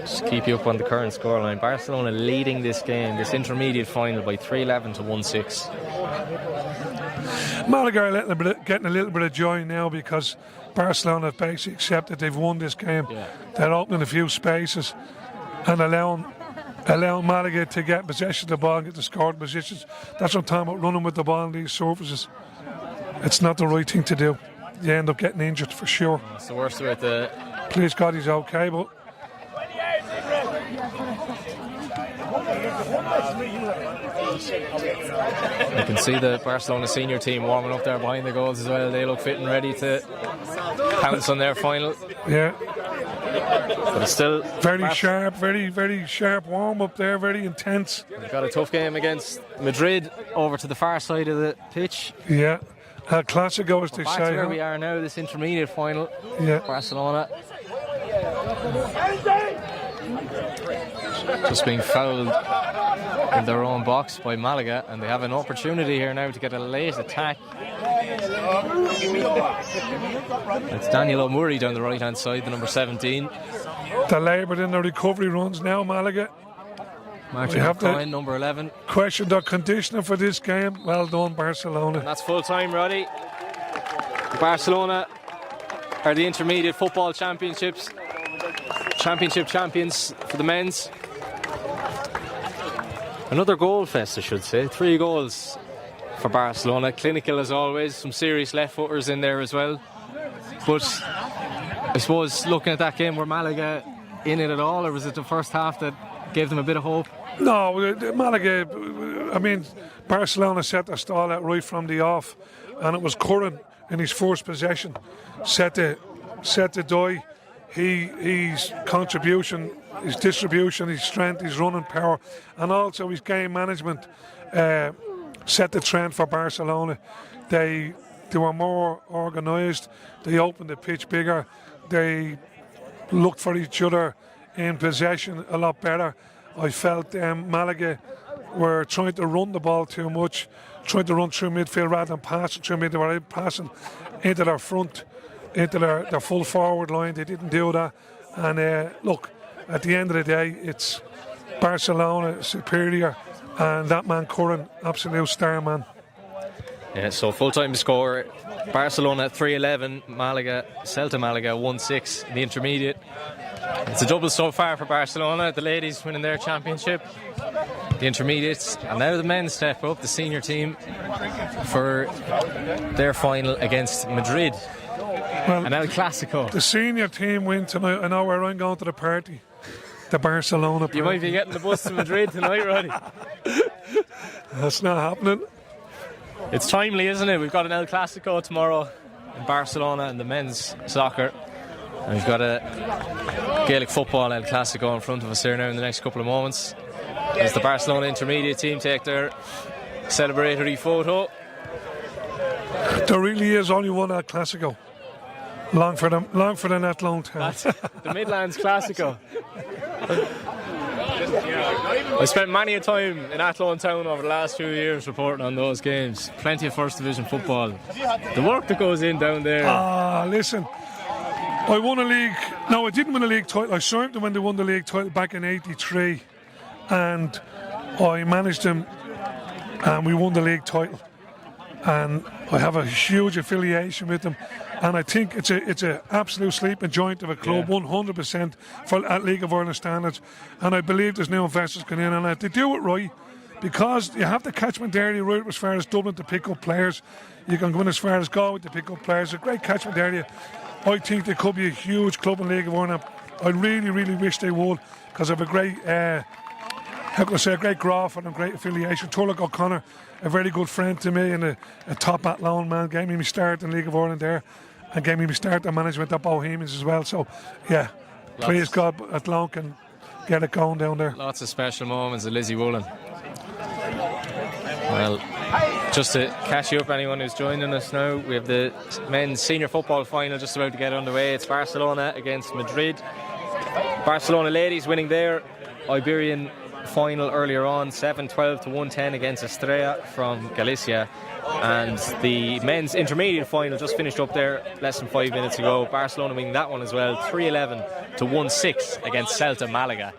Just keep you up on the current scoreline. Barcelona leading this game, this intermediate final, by 3-11 to 1-6. Malaga are getting a little bit of joy now because Barcelona have basically accepted they've won this game. Yeah. They're opening a few spaces and allowing Malaga to get possession of the ball and get the scored positions. That's what I'm talking about, running with the ball on these surfaces. It's not the right thing to do. You end up getting injured for sure. It's the worst with the. Please God he's okay, but You can see the Barcelona senior team warming up there behind the goals as well. They look fit and ready to pounce on their final. yeah, But it's still very sharp, very sharp warm up there, very intense. They've got a tough game against Madrid over to the far side of the pitch. Yeah, El Clasico as they Back say. to where huh? we are now, this intermediate final. Yeah. Barcelona just being fouled in their own box by Malaga, and they have an opportunity here now to get a late attack. It's Daniel O'Murray down the right hand side, the number 17. They're laboured in the recovery runs now, Malaga. Martin We have to- O'Brien, number 11. Question their conditioning for this game. Well done, Barcelona. And that's full time, Roddy. Barcelona are the intermediate football championship champions for the men's. Another goal fest, I should say. 3 goals for Barcelona. Clinical as always. Some serious left footers in there as well. But I suppose looking at that game, were Malaga in it at all, or was it the first half that gave them a bit of hope? No, Malaga, I mean, Barcelona set their stall out right from the off, and it was Curran in his first possession. Set the die. His contribution, his distribution, his strength, his running power, and also his game management set the trend for Barcelona. They were more organised. They opened the pitch bigger. They looked for each other in possession a lot better. I felt Malaga were trying to run the ball too much, trying to run through midfield rather than passing through midfield. They were passing into their front, into their full forward line. They didn't do that. And look, at the end of the day, it's Barcelona superior, and that man Curran, absolute star man. Yeah, so full time score. Barcelona 3-11, Celta Malaga 1-6 in the intermediate. It's a double so far for Barcelona. The ladies winning their championship, the intermediates, and now the men step up, the senior team, for their final against Madrid. Well, An El Clasico. the senior team win tonight. I know where I'm going to the party. The Barcelona party. You might be getting the bus to Madrid tonight, Roddy. That's not happening. It's timely, isn't it? We've got an El Clasico tomorrow in Barcelona in the men's soccer. And we've got a Gaelic football El Clasico in front of us here now in the next couple of moments, as the Barcelona intermediate team take their celebratory photo. There really is only one El Clasico. Long for the net long term. That's the Midlands Classico. I spent many a time in Athlone Town over the last few years reporting on those games. Plenty of First Division football. The work that goes in down there. Listen, I won a league. No, I didn't win a league title. I signed them when they won the league title back in '83, and I managed them, and we won the league title. And I have a huge affiliation with them, and I think it's a absolute sleeping joint of a club, 100% for at League of Ireland standards. And I believe there's new investors going in, and if they do it right, because you have the catchment area right as far as Dublin to pick up players. You can go in as far as Galway to pick up players. A great catchment area. I think they could be a huge club in League of Ireland. I really, really wish they would, because I have a great, a great graph and a great affiliation. Turlock O'Connor, a very good friend to me and a top Athlone man, gave me my start in League of Ireland there, and gave me my start in management at Bohemians as well. So, yeah, please God, Athlone can get it going down there. Lots of special moments of Lizzie Woolen. Well, just to catch you up, anyone who's joining us now, we have the men's senior football final just about to get underway. It's Barcelona against Madrid. Barcelona ladies winning their Iberian final earlier on, 7-12 to 110 against Estrella from Galicia. And the men's intermediate final just finished up there less than 5 minutes ago. Barcelona winning that one as well, 3-11 to 1-6 against Celta Malaga.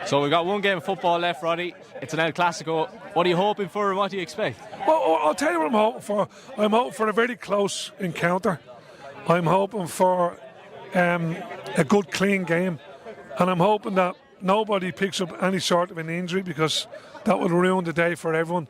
So we've got one game of football left, Roddy. It's an El Clasico. What are you hoping for and what do you expect? Well, I'll tell you what I'm hoping for. I'm hoping for a very close encounter. I'm hoping for a good, clean game. And I'm hoping that nobody picks up any sort of an injury, because that would ruin the day for everyone.